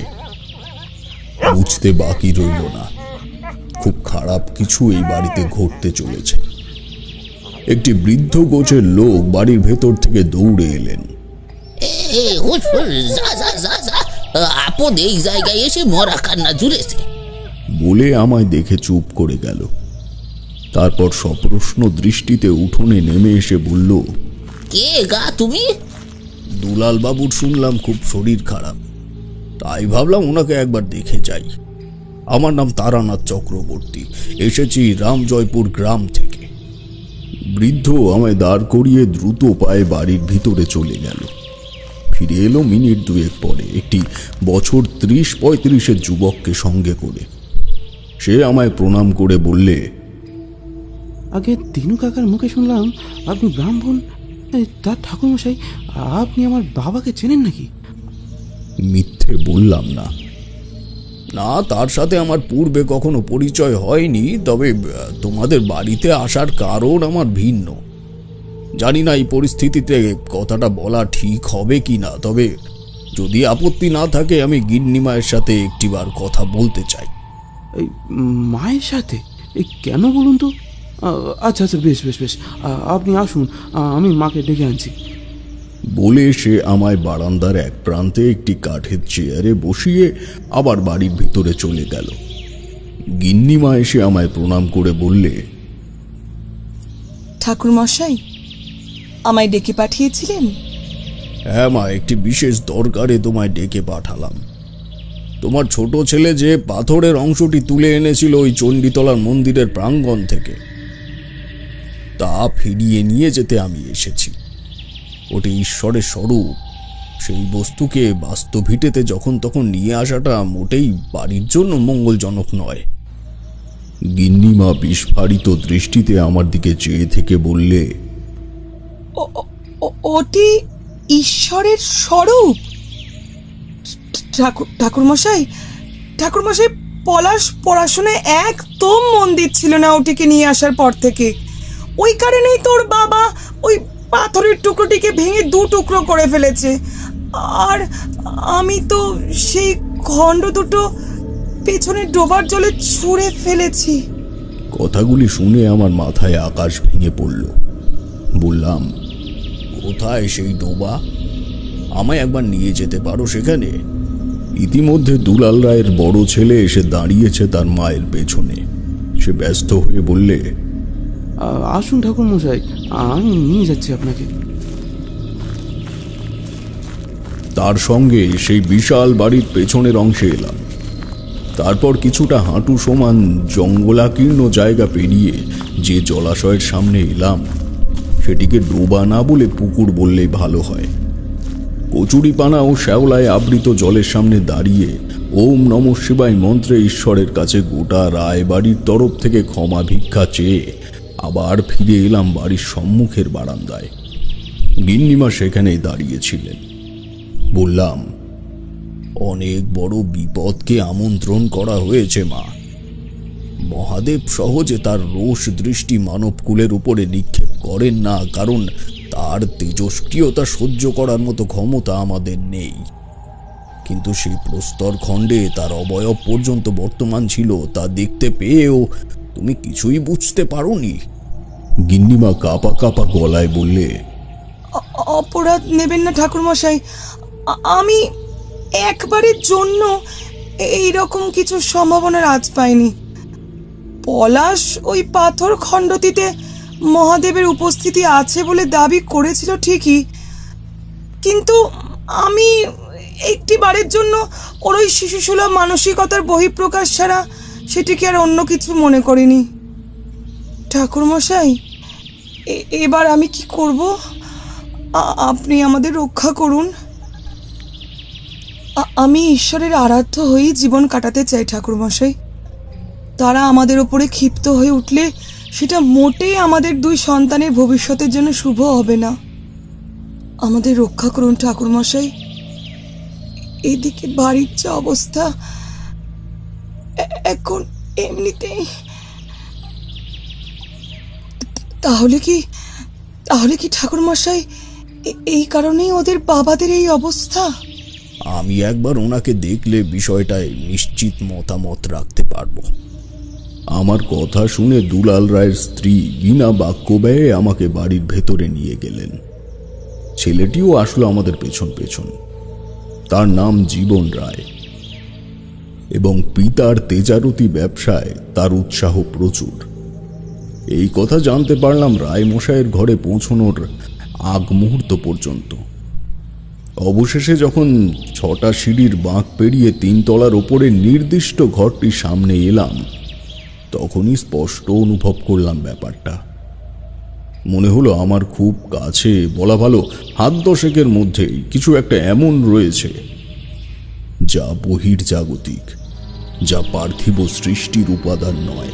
বুঝতে বাকি রইল না, খুব খারাপ কিছু এই বাড়িতে ঘটতে চলেছে। একটি বৃদ্ধ গোছের লোক বাড়ির ভেতর থেকে দৌড়ে এলেন। আপদ এই জায়গায় এসে মরা কান্না জুড়েছে বলে আমায় দেখে চুপ করে গেল। তারপর সপ্রশ্ন দৃষ্টিতে উঠোনে নেমে এসে বলল, কে গা তুমি? দুলাল বাবুর শুনলাম খুব শরীর খারাপ, তাই ভাবলাম ওনাকে একবার দেখে যাই। আমার নাম তারানাথ চক্রবর্তী, এসেছি রামজয়পুর গ্রাম থেকে। বৃদ্ধ আমায় দাঁড় করিয়ে দ্রুত পায়ে বাড়ির ভিতরে চলে গেল। ফিরে এলো মিনিট 2 পরে একটি বছর 30-35-এর যুবককে সঙ্গে করে। সে আমায় প্রণাম করে বললে, আগে দিনু কাকার মুখে শুনলাম আপনি ব্রাহ্মণ, তার ঠাকুরমশাই আপনি আমার বাবাকে চেনেন নাকি? মিথ্যে বললাম না। না, তার সাথে আমার পূর্বে কখনো পরিচয় হয়নি, তবে তোমাদের বাড়িতে আসার কারণ আমার ভিন্ন। জানি না এই পরিস্থিতিতে কথাটা বলা ঠিক হবে কি না, তবে যদি আপত্তি না থাকে আমি গিন্নিমায়ের সাথে একটিবার কথা বলতে চাই। এই মায়ের সাথে? এই কেন বলুন তো? আচ্ছা আচ্ছা, বেশ বেশ বেশ, আপনি আসুন, আমি মাকে ডেকে আনছি। বলে সে আমায় বারান্দার এক প্রান্তে একটি কাঠের চেয়ারে বসিয়ে আবার বাড়ির ভিতরে চলে গেল। গিন্নিমা এসে আমায় প্রণাম করে বললে, ঠাকুর মশাই, আমায় ডেকে পাঠিয়েছিলেন? হ্যাঁ মা, একটি বিশেষ দরকারে তোমায় ডেকে পাঠালাম। তোমার ছোট ছেলে যে পাথরের অংশটি তুলে এনেছিল ওই চণ্ডীতলার মন্দিরের প্রাঙ্গণ থেকে, তা ফিরিয়ে নিয়ে যেতে আমি এসেছি। ওটি ঈশ্বরের স্বরূপ, সেই বস্তুকে বাস্তব ভিটেতে যখন তখন নিয়ে আসাটা মোটেই বাড়ির জন্য মঙ্গলজনক নয়। গিন্নিমা বিস্ফারিত দৃষ্টিতে আমার দিকে চেয়ে থেকে বললে, ওটি ঈশ্বরের স্বরূপ? ঠাকুরমশাই, পলাশ পড়াশোনায় একদম মন দিচ্ছিল না ওটিকে নিয়ে আসার পর থেকে। ওই কারণেই তোর বাবা ওই পাথরের টুকরোটিকে ভেঙে 2 টুকরো করে ফেলেছে। আর আমি তো সেই খণ্ড দুটো পেছনে ডোবার জলে ছুঁড়ে ফেলেছি। কথাগুলি শুনে আমার মাথায় আকাশ ভেঙে পড়ল। বললাম, কোথায় সেই ডোবা? আমায় একবার নিয়ে যেতে পারো সেখানে? ইতিমধ্যে দুলাল রায়ের বড় ছেলে এসে দাঁড়িয়েছে তার মায়ের পেছনে। সে ব্যস্ত হয়ে বললে, আসুন ঠাকুর মশাই, আমি নিয়ে যাচ্ছি আপনাকে। তার সঙ্গে সেই বিশাল বাড়ির পেছনের অংশে এলাম। তারপর কিছুটা হাঁটু সমান জঙ্গলাকীর্ণ জায়গা পেরিয়ে যে জলাশয়ের সামনে এলাম, সেটিকে ডোবা না বলে পুকুর বললেই ভালো হয়। কচুরিপানা ও শ্যাওলায় আবৃত জলের সামনে দাঁড়িয়ে ওম নমঃ শিবায় মন্ত্রে ঈশ্বরের কাছে গোটা রায়বাড়ির তরফ থেকে ক্ষমা ভিক্ষা চেয়ে আবার ফিরে এলাম বাড়ির সম্মুখের বারান্দায়। গিন্নিমা সেখানেই দাঁড়িয়েছিলেন। বললাম, অনেক বড় বিপদকে আমন্ত্রণ করা হয়েছে মা। মহাদেব সহজে তার রোষ দৃষ্টি মানবকুলের উপরে নিক্ষেপ করেন না, কারণ তার তেজস্ক্রিয়তা সহ্য করার মতো ক্ষমতা আমাদের নেই। কিন্তু সেই প্রস্তর খণ্ডে তার অবয়ব পর্যন্ত বর্তমান ছিল, তা দেখতে পেয়েও তুমি কিছুই বুঝতে পারোনি। গিন্নিমা কাঁপা কাঁপা গলায় বললে, অপরাধ নেবেন না ঠাকুরমশাই, আমি একবারের জন্য এই রকম কিছু সম্ভাবনার আজ পাইনি। পলাশ ওই পাথর খণ্ডটিতে মহাদেবের উপস্থিতি আছে বলে দাবি করেছিল ঠিকই, কিন্তু আমি একটি বারের জন্য ওর ওই শিশুসুলভ মানসিকতার বহিঃপ্রকাশ ছাড়া সেটিকে আর অন্য কিছু মনে করিনি। ঠাকুরমশাই, এবার আমি কি করব? আপনি আমাদের রক্ষা করুন। আমি ঈশ্বরের আরাধ্য হয়েই জীবন কাটাতে চাই ঠাকুরমশাই। তারা আমাদের ওপরে ক্ষিপ্ত হয়ে উঠলে সেটা মোটেই আমাদের দুই সন্তানের ভবিষ্যতের জন্য শুভ হবে না। আমাদের রক্ষা করুন ঠাকুরমশাই। এদিকে বাড়ির যে অবস্থা এখন এমনিতেই। তাহলে কি ঠাকুরমশাই এই কারণেই ওদের বাবাদের এই অবস্থা? আমি একবার ওনাকে দেখলে বিষয়টায় নিশ্চিত মতামত রাখতে পারবো। আমার কথা শুনে দুলাল রায়ের স্ত্রী বিনা বাক্য ব্যয়ে আমাকে বাড়ির ভেতরে নিয়ে গেলেন। ছেলেটিও আসলো আমাদের পেছন পেছন। তার নাম জীবন রায় এবং পিতার তেজারতি ব্যবসায় তার উৎসাহ প্রচুর। এই কথা জানতে পারলাম রায় মশাইয়ের ঘরে পৌঁছানোর আগ মুহূর্ত পর্যন্ত। অবশেষে যখন 6টা সিঁড়ির বাঁক পেরিয়ে 3 তলার ওপরে নির্দিষ্ট ঘরটির সামনে এলাম, তখনই স্পষ্ট অনুভব করলাম ব্যাপারটা। মনে হলো আমার খুব কাছে, বলা ভালো হাত 10 মধ্যেই কিছু একটা এমন রয়েছে যা বহির্জাগতিক, যা পার্থিব সৃষ্টির উপাদান নয়।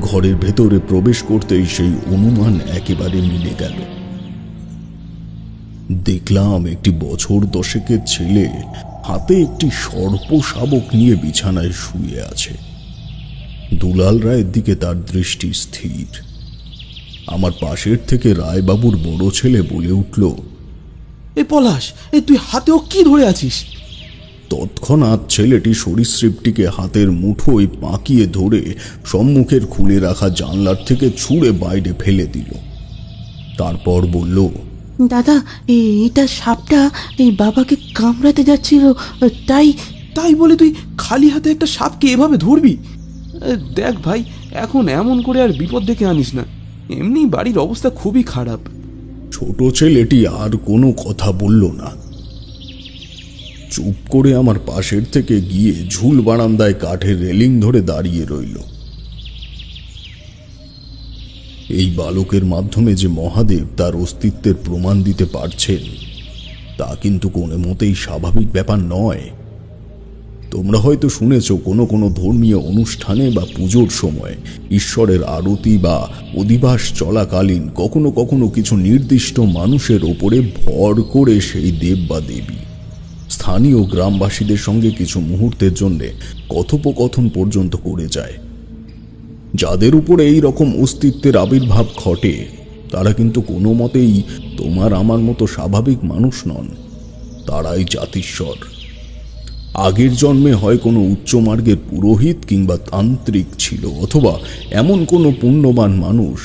ঘরের ভেতরে প্রবেশ করতেই সেই অনুমান একেবারে মিলে গেল। দেখলাম একটি বছর 10 ছেলে হাতে একটি সর্প শাবক নিয়ে বিছানায় শুয়ে আছে। দুলাল রায়ের দিকে তার দৃষ্টি স্থির। আমার পাশের থেকে রায়বাবুর বড় ছেলে বলে উঠল, এ পলাশ, তুই হাতেও কি ধরে আছিস? তৎক্ষণাৎ ছেলেটি সরীসৃপটিকে হাতের মুঠোয় পাকিয়ে ধরে সম্মুখের খুলে রাখা জানলার থেকে ছুঁড়ে বাইরে ফেলে দিল। তারপর বলল, দাদা, এটা সাপটা এই বাবাকে কামড়াতে যাচ্ছিল, তাই বলে তুই খালি হাতে একটা সাপকে এভাবে ধরবি? দেখ ভাই, এখন এমন করে আর বিপদ ডেকে আনিস না। এমনি বাড়ির অবস্থা খুবই খারাপ। ছোট ছেলেটি আর কোনো কথা বলল না। চুপ করে আমার পাশের থেকে গিয়ে ঝুল বারান্দায় কাঠের রেলিং ধরে দাঁড়িয়ে রইল। এই বালকের মাধ্যমে যে মহাদেব তার অস্তিত্বের প্রমাণ দিতে পারছেন, তা কিন্তু কোনো মতেই স্বাভাবিক ব্যাপার নয়। তোমরা হয়তো শুনেছ কোনো কোনো ধর্মীয় অনুষ্ঠানে বা পুজোর সময় ঈশ্বরের আরতি বা অধিবাস চলাকালীন কখনো কখনো কিছু নির্দিষ্ট মানুষের ওপরে ভর করে সেই দেব বা দেবী স্থানীয় গ্রামবাসীদের সঙ্গে কিছু মুহূর্তের জন্য কথোপকথন পর্যন্ত করে যায়। যাদের উপরে এই রকম অস্তিত্বের আবির্ভাব ঘটে, তারা কিন্তু কোনো মতেই তোমার আমার মতো স্বাভাবিক মানুষ নন। তারাই জাতিস্বর। আগের জন্মে হয় কোনো উচ্চমার্গের পুরোহিত কিংবা তান্ত্রিক ছিল, অথবা এমন কোনো পুণ্যবান মানুষ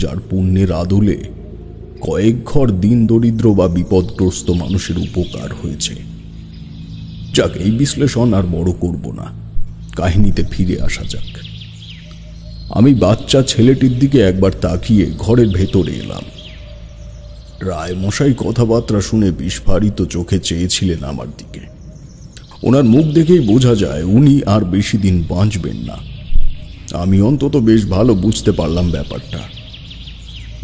যার পুণ্যের আদলে কয়েক ঘর দিন দরিদ্র বা বিপদগ্রস্ত মানুষের উপকার হয়েছে। যাক, এই বিশ্লেষণ আর বড় করব না, কাহিনীতে ফিরে আসা যাক। আমি বাচ্চা ছেলেটির দিকে একবার তাকিয়ে ঘরের ভেতরে এলাম। রায় মশাই কথাবার্তা শুনে বিস্ফারিত চোখে চেয়েছিলেন আমার দিকে। ওনার মুখ দেখেই বোঝা যায় উনি আর বেশি দিন বাঁচবেন না। আমি অন্তত বেশ ভালো বুঝতে পারলাম ব্যাপারটা।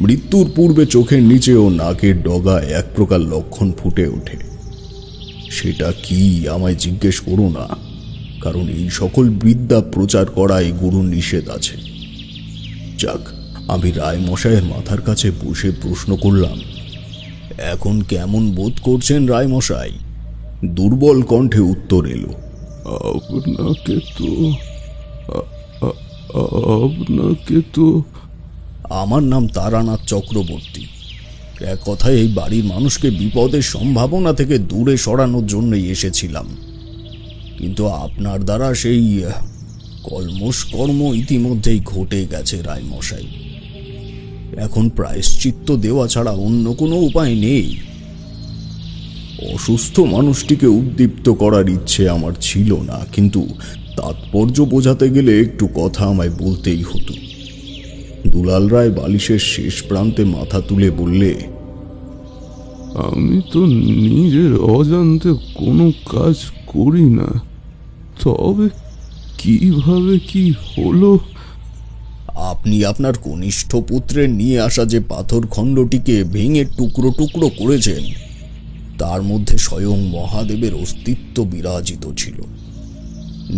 মৃত্যুর পূর্বে চোখের নিচে ও নাকের ডগায় এক প্রকার লক্ষণ ফুটে ওঠে। সেটা কি আমায় জিজ্ঞেস করো না, কারণ এই সকল বিদ্যা প্রচার করায় গুরুর নিষেধ আছে। যাক, আমি রায় মশাইয়ের মাথার কাছে বসে প্রশ্ন করলাম, এখন কেমন বোধ করছেন রায় মশাই? দুর্বল কণ্ঠে উত্তর এলো, আপনাকে তো আমার নাম তারানাথ চক্রবর্তী। এক কথায় এই বাড়ির মানুষকে বিপদের সম্ভাবনা থেকে দূরে সরানোর জন্যই এসেছিলাম, কিন্তু আপনার দ্বারা সেই কলমশ কর্ম ইতিমধ্যেই ঘটে গেছে রায় মশাই। এখন প্রায়শ্চিত্ত দেওয়া ছাড়া অন্য কোনো উপায় নেই। অসুস্থ মানুষটিকে উদ্দীপ্ত করার ইচ্ছে আমার ছিল না, কিন্তু তাৎপর্য বোঝাতে গেলে একটু কথা আমায় বলতেই হতো। দুলাল রায় বালিশের শেষ প্রান্তে মাথা তুলে বললে, আমি তো নিজের অজান্তে কোনো কাজ করি না, তবে কিভাবে কি হলো? আপনি আপনার কনিষ্ঠ পুত্রের নিয়ে আসা যে পাথর খণ্ডটিকে ভেঙে টুকরো টুকরো করেছেন, তার মধ্যে স্বয়ং মহাদেবের অস্তিত্ব বিরাজিত ছিল।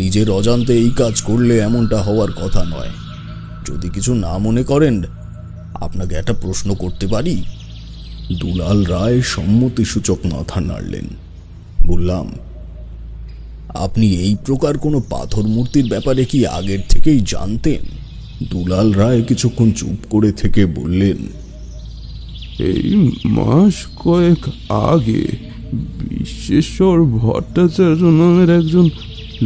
নিজের অজান্তে এই কাজ করলে এমনটা হওয়ার কথা নয়। যদি কিছু না মনে করেন, আপনাকে একটা প্রশ্ন করতে পারি? দুলাল রায় সম্মতিসূচক মাথা নাড়লেন। বললাম, আপনি এই প্রকার কোনো পাথর মূর্তির ব্যাপারে কি আগের থেকেই জানতেন? দুলাল রায় কিছুক্ষণ চুপ করে থেকে বললেন, এই মাস কয়েক আগে বিশ্বেশ্বর ভট্টাচার্য নামের একজন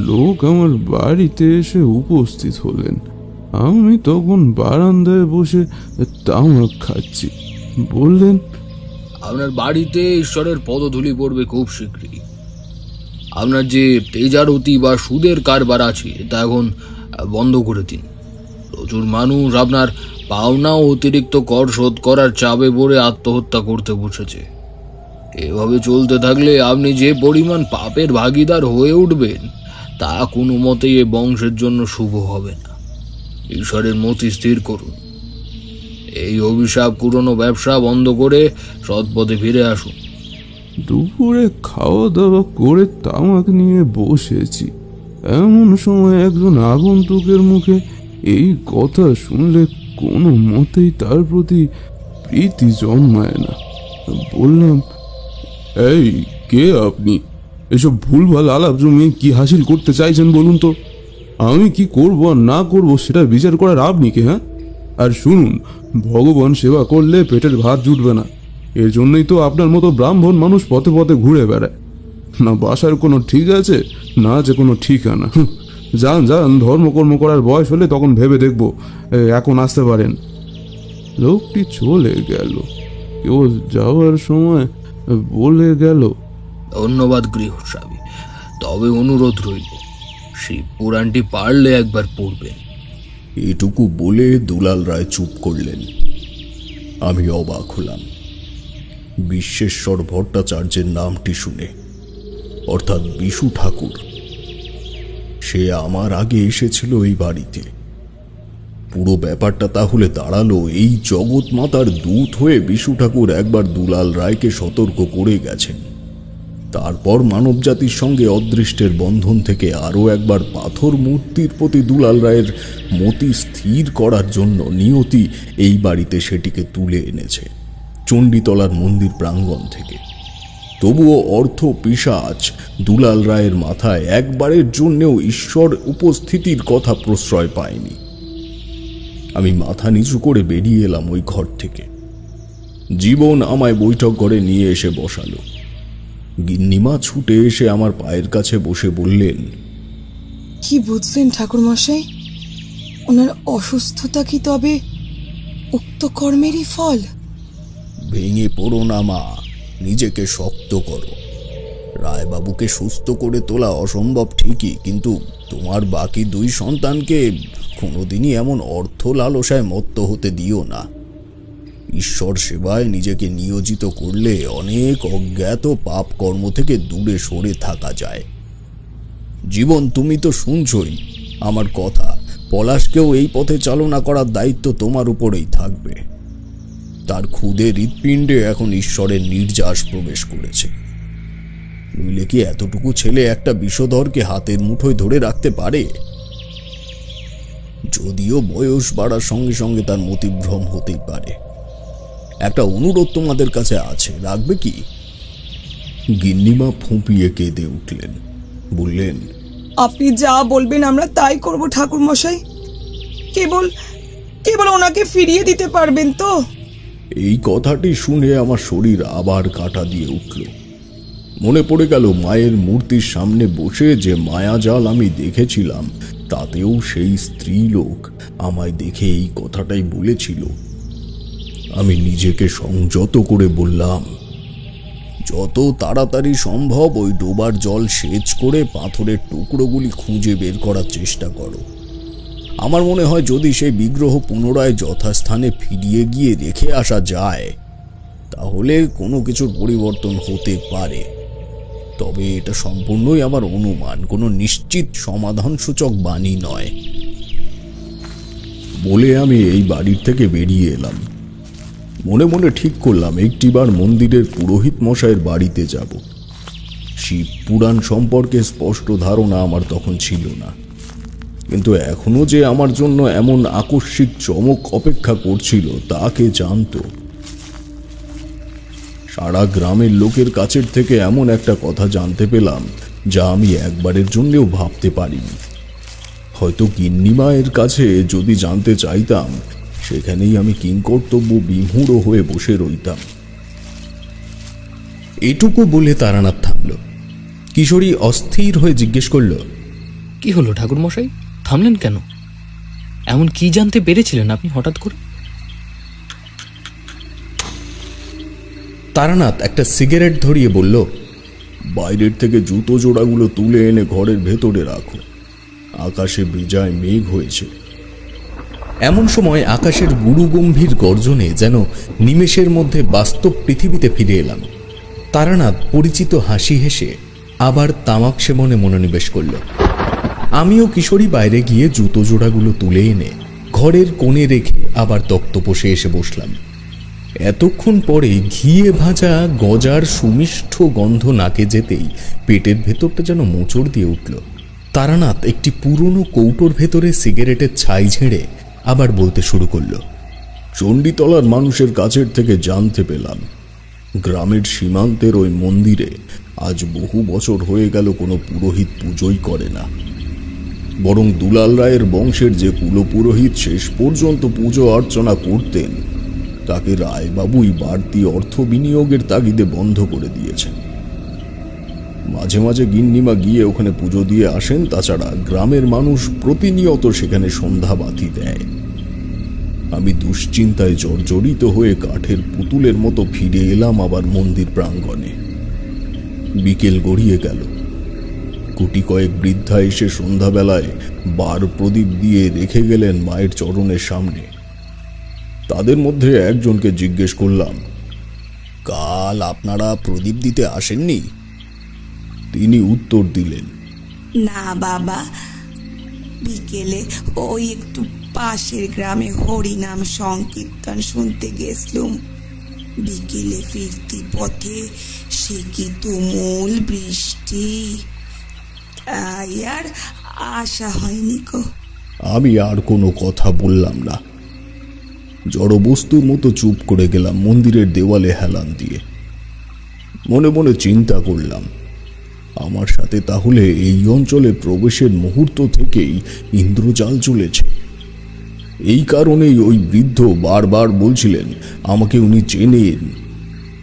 লোক আমার বাড়িতে এসে উপস্থিত হলেন। আমি তখন বারান্দায় বসে তামাক খাচ্ছি। বললেন, আপনার বাড়িতে ঈশ্বরের পদধূলি পড়বে খুব শীঘ্রই। আপনার যে তেজারতি বা সুদের কারবার আছে তা এখন বন্ধ করে দিন। প্রচুর মানুষ আপনার পাওনা অতিরিক্ত কর শোধ করার চাপে পড়ে আত্মহত্যা করতে বসেছে। এভাবে চলতে থাকলে আপনি যে পরিমাণ পাপের ভাগীদার হয়ে উঠবেন তা কোনো মতেই এ বংশের জন্য শুভ হবে না। ঈশ্বরের মতি স্থির করুন। এই অভিশাপ পুরনো ব্যবসা বন্ধ করে সৎপথে ফিরে আসুন। দুপুরে খাওয়া দাওয়া করে তামাক নিয়ে বসেছি, এমন সময় একজন আগন্তুকের মুখে এই কথা শুনলে কোনো মতেই তার প্রতি প্রীতি জন্মায় না। বললাম, এই কে আপনি? এসব ভুলভাল আলাপ জমিয়ে কি হাসিল করতে চাইছেন বলুন তো? আমি কি করব আর না করব সেটা বিচার করার আপনি কে? হ্যাঁ, আর শুনুন, ভগবান সেবা করলে পেটের ভাত জুটবে না। এর জন্যই তো আপনার মতো ব্রাহ্মণ মানুষ পথে পথে ঘুরে বেড়ায়। না বাসার কোনো ঠিক আছে, না আছে কোনো ঠিকানা। যান যান, ধর্মকর্ম করার বয়স হলে তখন ভেবে দেখব, এখন আসতে পারেন। লোকটি চলে গেল। কেউ যাওয়ার সময় বলে গেল, ধন্যবাদ গৃহস্বামী, তবে অনুরোধ রইল শিব পুরাণটি পারলে একবার পড়বেন। এটুকু বলে দুলাল রায় চুপ করলেন। আমি অবাক হলাম। বিশ্বেশ্বর ভট্টাচার্যের নামটি শুনে, অর্থাৎ বিশু ঠাকুর, সে আমার আগে এসেছিল এই বাড়িতে। পুরো ব্যাপারটা তাহলে দাঁড়ালো, এই জগৎ মাতার দূত হয়ে বিশু ঠাকুর একবার দুলাল রায়কে সতর্ক করে গেছেন। তারপর মানবজাতির সঙ্গে অদৃষ্টের বন্ধন থেকে আরও একবার পাথর মূর্তির প্রতি দুলাল রায়ের মতি স্থির করার জন্য নিয়তি এই বাড়িতে সেটিকে তুলে এনেছে চণ্ডীতলার মন্দির প্রাঙ্গণ থেকে। তবুও অর্থ পিশাচ দুলাল রায়ের মাথায় একবারের জন্যেও ঈশ্বর উপস্থিতির কথা প্রশ্রয় পায়নি। আমি মাথা নিচু করে বেরিয়ে এলাম ওই ঘর থেকে। জীবন আমায় বৈঠক ঘরে নিয়ে এসে বসালো। গিন্নিমা ছুটে এসে আমার পায়ের কাছে বসে বললেন, কি বুঝলেন ঠাকুরমশাই? ওনার অসুস্থতা কি তবে উক্ত কর্মেরই ফল? ভেঙে পড়ো না মা, নিজেকে শক্ত করো। রায়বাবুকে সুস্থ করে তোলা অসম্ভব ঠিকই, কিন্তু তোমার বাকি দুই সন্তানকে কোনোদিনই এমন অর্থ লালসায় মত্ত হতে দিও না। ঈশ্বর সেবায় নিজেকে নিয়োজিত করলে অনেক অজ্ঞাত পাপ কর্ম থেকে দূরে সরে থাকা যায়। জীবন, তুমি তো শুনছই আমার কথা। পলাশকেও এই পথে চালনা করার দায়িত্ব তোমার উপরেই থাকবে। তার ক্ষুদে হৃৎপিণ্ডে এখন ঈশ্বরের নির্যাস প্রবেশ করেছে। নইলে কি এতটুকু ছেলে একটা বিষধরকে হাতের মুঠোয় ধরে রাখতে পারে? যদিও বয়স বাড়ার সঙ্গে সঙ্গে তার মতিভ্রম হতেই পারে। একটা অনুরোধ তোমাদের কাছে আছে, রাখবে কি? গিন্নিমা ফুঁপিয়ে কেঁদে উঠলেন। বললেন, আপনি যা বলবেন আমরা তাই করব ঠাকুরমশাই। কেবল কেবল ওনাকে ফিরিয়ে দিতে পারবেন তো? এই কথাটি শুনে আমার শরীর আবার কাঁটা দিয়ে উঠল। মনে পড়ে গেল মায়ের মূর্তির সামনে বসে যে মায়াজাল আমি দেখেছিলাম, তাতেও সেই স্ত্রীলোক আমায় দেখে এই কথাটাই বলেছিল। আমি নিজেকে সংযত করে বললাম, যত তাড়াতাড়ি সম্ভব ওই ডোবার জল সেচ করে পাথরের টুকরোগুলি খুঁজে বের করার চেষ্টা করো। আমার মনে হয় যদি সেই বিগ্রহ পুনরায় যথাস্থানে ফিরিয়ে গিয়ে রেখে আসা যায় তাহলে কোনো কিছুর পরিবর্তন হতে পারে। তবে এটা সম্পূর্ণই আমার অনুমান, কোনো নিশ্চিত সমাধানসূচক বাণী নয়। বলে আমি এই বাড়ির থেকে বেরিয়ে এলাম। মনে মনে ঠিক করলাম একটিবার মন্দিরের পুরোহিত মশাইয়ের বাড়িতে যাব। শিব পুরাণ সম্পর্কে স্পষ্ট ধারণা আমার তখন ছিল না, কিন্তু এখনো যে আমার জন্য এমন আকস্মিক চমক অপেক্ষা করছিল তা কে জানত। সারা গ্রামের লোকের কাছের থেকে এমন একটা কথা জানতে পেলাম যা আমি একবারের জন্যও ভাবতে পারিনি। হয়তো গিন্নিমায়ের কাছে যদি জানতে চাইতাম সেখানেই আমি কিংকর্তব্য বিমূঢ় হয়ে বসে রইতাম। এটুকু বলে তারানাথ থামল। কিশোরী অস্থির হয়ে জিজ্ঞেস করল, কি হলো ঠাকুরমশাই, থামলেন কেন? এমন কি জানতে পেরেছিলেন আপনি হঠাৎ করে? তারানাথ একটা সিগারেট ধরিয়ে বলল, বাইরের থেকে জুতো জোড়াগুলো তুলে এনে ঘরের ভেতরে রাখো, আকাশে বেজায় মেঘ হয়েছে। এমন সময় আকাশের গুরুগম্ভীর গর্জনে যেন নিমেষের মধ্যে বাস্তব পৃথিবীতে ফিরে এলাম। তারানাথ পরিচিত হাসি হেসে আবার তামাক সেবনে মনোনিবেশ করল। আমিও কিশোরী বাইরে গিয়ে জুতো জোড়াগুলো তুলে এনে ঘরের কোণে রেখে আবার তক্তপোষে এসে বসলাম। এতক্ষণ পরে ঘিয়ে ভাজা গজার সুমিষ্ঠ গন্ধ নাকে যেতেই পেটের ভেতরটা যেন মোচড় দিয়ে উঠল। তারানাথ একটি পুরনো কৌটোর ভেতরে সিগারেটের ছাই ঝেড়ে আবার বলতে শুরু করল, চণ্ডীতলার মানুষের কাছের থেকে জানতে পেলাম গ্রামের সীমান্তের ওই মন্দিরে আজ বহু বছর হয়ে গেল কোনো পুরোহিত পুজোই করে না, বরং দুলাল রায়ের বংশের যে কুলপুরোহিত শেষ পর্যন্ত পুজো অর্চনা করতেন তাকে রায়বাবুই বাড়তি অর্থ বিনিয়োগের তাগিদে বন্ধ করে দিয়েছেন। মাঝে মাঝে গিন্নিমা গিয়ে ওখানে পুজো দিয়ে আসেন, তাছাড়া গ্রামের মানুষ প্রতিনিয়ত সেখানে সন্ধ্যা বাতি দেয়। আমি দুশ্চিন্তায় জর্জরিত হয়ে কাঠের পুতুলের মতো ফিরে এলাম আবার মন্দির প্রাঙ্গণে। বিকেল গড়িয়ে গেল। কুটি কয়েক বৃদ্ধা এসে সন্ধ্যাবেলায় বার প্রদীপ দিয়ে রেখে গেলেন মায়ের চরণের সামনে। তাদের মধ্যে একজনকে জিজ্ঞেস করলাম, কাল আপনারা প্রদীপ দিতে আসেননি? তিনি উত্তর দিলেন, না বাবা, বিকেলে ওই একটু পাশের গ্রামে হরিনাম সংকীর্তন শুনতে গেছলুম। বিকেলে ফিরতি পথে সে কি তুমুল বৃষ্টি, তাই আর আশা হয়নি কো। আমি আর কোনো কথা বললাম না, জড়বস্তুর মতো চুপ করে গেলাম মন্দিরের দেওয়ালে হেলান দিয়ে। মনে মনে চিন্তা করলাম, আমার সাথে তাহলে এই অঞ্চলে প্রবেশের মুহূর্ত থেকেই ইন্দ্রজাল চলেছে। এই কারণেই ওই বৃদ্ধ বারবার বলছিলেন আমাকে উনি চেনেন,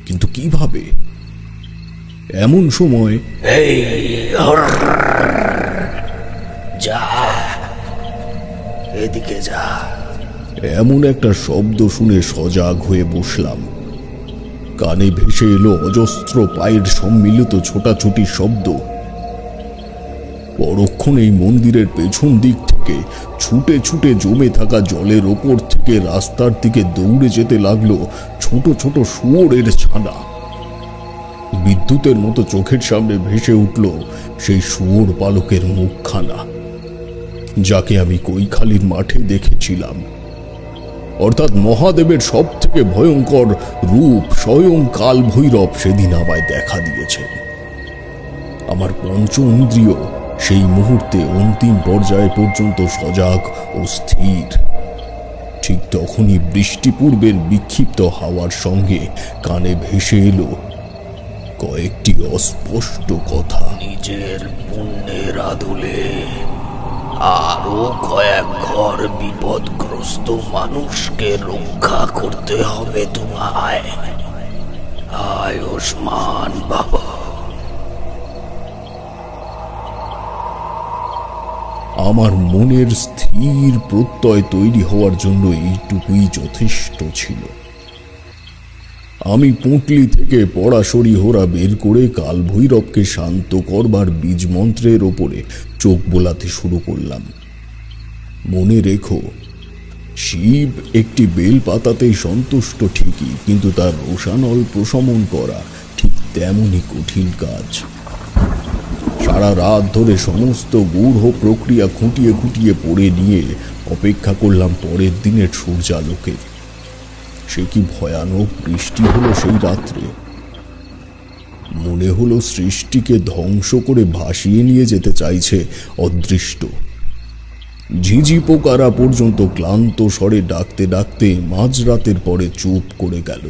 কিন্তু কিভাবে? এমন সময় যা এদিকে যা, এমন একটা শব্দ শুনে সজাগ হয়ে বসলাম। কানে ভেসে এলো অজস্র পায়ের সম্মিলিত ছোটাছুটির শব্দ। পরক্ষণেই মন্দিরের পেছন দিক থেকে ছুটে ছুটে জমে থাকা জলের ওপর থেকে রাস্তার দিকে দৌড়ে যেতে লাগলো ছোট ছোট শুয়োরের ছানা। বিদ্যুতের মতো চোখের সামনে ভেসে উঠল সেই শুয়োর পালকের মুখখানা, যাকে আমি কৈখালির মাঠে দেখেছিলাম। অর্থাৎ মহাদেবের সব থেকে ভয়ঙ্কর রূপ স্বয়ং কাল ভৈরব সেদিন আমায় দেখা দিয়েছেন। আমার পঞ্চ ইন্দ্রিয় সেই মুহূর্তে অন্তিম পর্যায় পর্যন্ত সজাগ ও স্থির। ঠিক তখনই বৃষ্টি পূর্বের বিক্ষিপ্ত হাওয়ার সঙ্গে কানে ভেসে এলো কয়েকটি অস্পষ্ট কথা। নিজের পুণ্যের আদলে আরো কয়েক ঘর বিপদগ্রস্ত মানুষকে রক্ষা করতে হবে তোমায়। আয়ুষ্মান বাবা। আমার মনের স্থির প্রত্যয় তৈরি হওয়ার জন্য এইটুকুই যথেষ্ট ছিল। আমি পুঁটলি থেকে পড়াশড়ি হোরা বের করে কালভৈরবকে শান্ত করবার বীজ মন্ত্রের ওপরে চোখ বোলাতে শুরু করলাম। মনে রেখো, শিব একটি বেল পাতাতেই সন্তুষ্ট ঠিকই, কিন্তু তার রোষানল প্রশমন করা ঠিক তেমনই কঠিন কাজ। সারা রাত ধরে সমস্ত গূঢ় প্রক্রিয়া খুঁটিয়ে খুঁটিয়ে পড়ে নিয়ে অপেক্ষা করলাম পরের দিনের সূর্যালোকের। সে কি ভয়ানক বৃষ্টি হলো সেই রাত্রে! মনে হলো সৃষ্টিকে ধ্বংস করে ভাসিয়ে নিয়ে যেতে চাইছে অদৃষ্ট। ঝিঝি পোকারা পর্যন্ত ক্লান্ত স্বরে ডাকতে ডাকতে মাঝরাতের পরে চুপ করে গেল।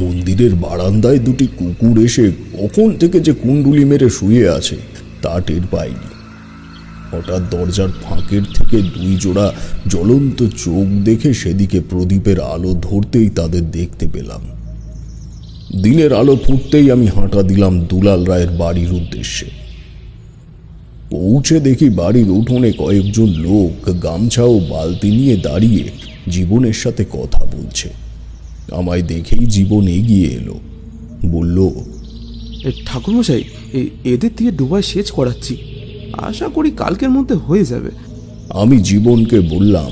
মন্দিরের বারান্দায় দুটি কুকুর এসে কখন থেকে যে কুণ্ডুলি মেরে শুয়ে আছে তা টের পাইনি। হঠাৎ দরজার ফাঁকের থেকে দুই জোড়া জ্বলন্ত চোখ দেখে সেদিকে প্রদীপের আলো ধরতেই তাদের দেখতে পেলাম। দিনের আলো ফুটতেই আমি হাঁটা দিলাম দুলাল রায়ের বাড়ির উদ্দেশ্যে। পৌঁছে দেখি বাড়ির উঠোনে কয়েকজন লোক গামছা ও বালতি নিয়ে দাঁড়িয়ে জীবনের সাথে কথা বলছে। আমায় দেখেই জীবন এগিয়ে এলো, বলল, ঠাকুরমশাই, এদের দিয়ে ডোবায় সেচ করাচ্ছি, আশা করি কালকের মধ্যে হয়ে যাবে। আমি জীবনকে বললাম,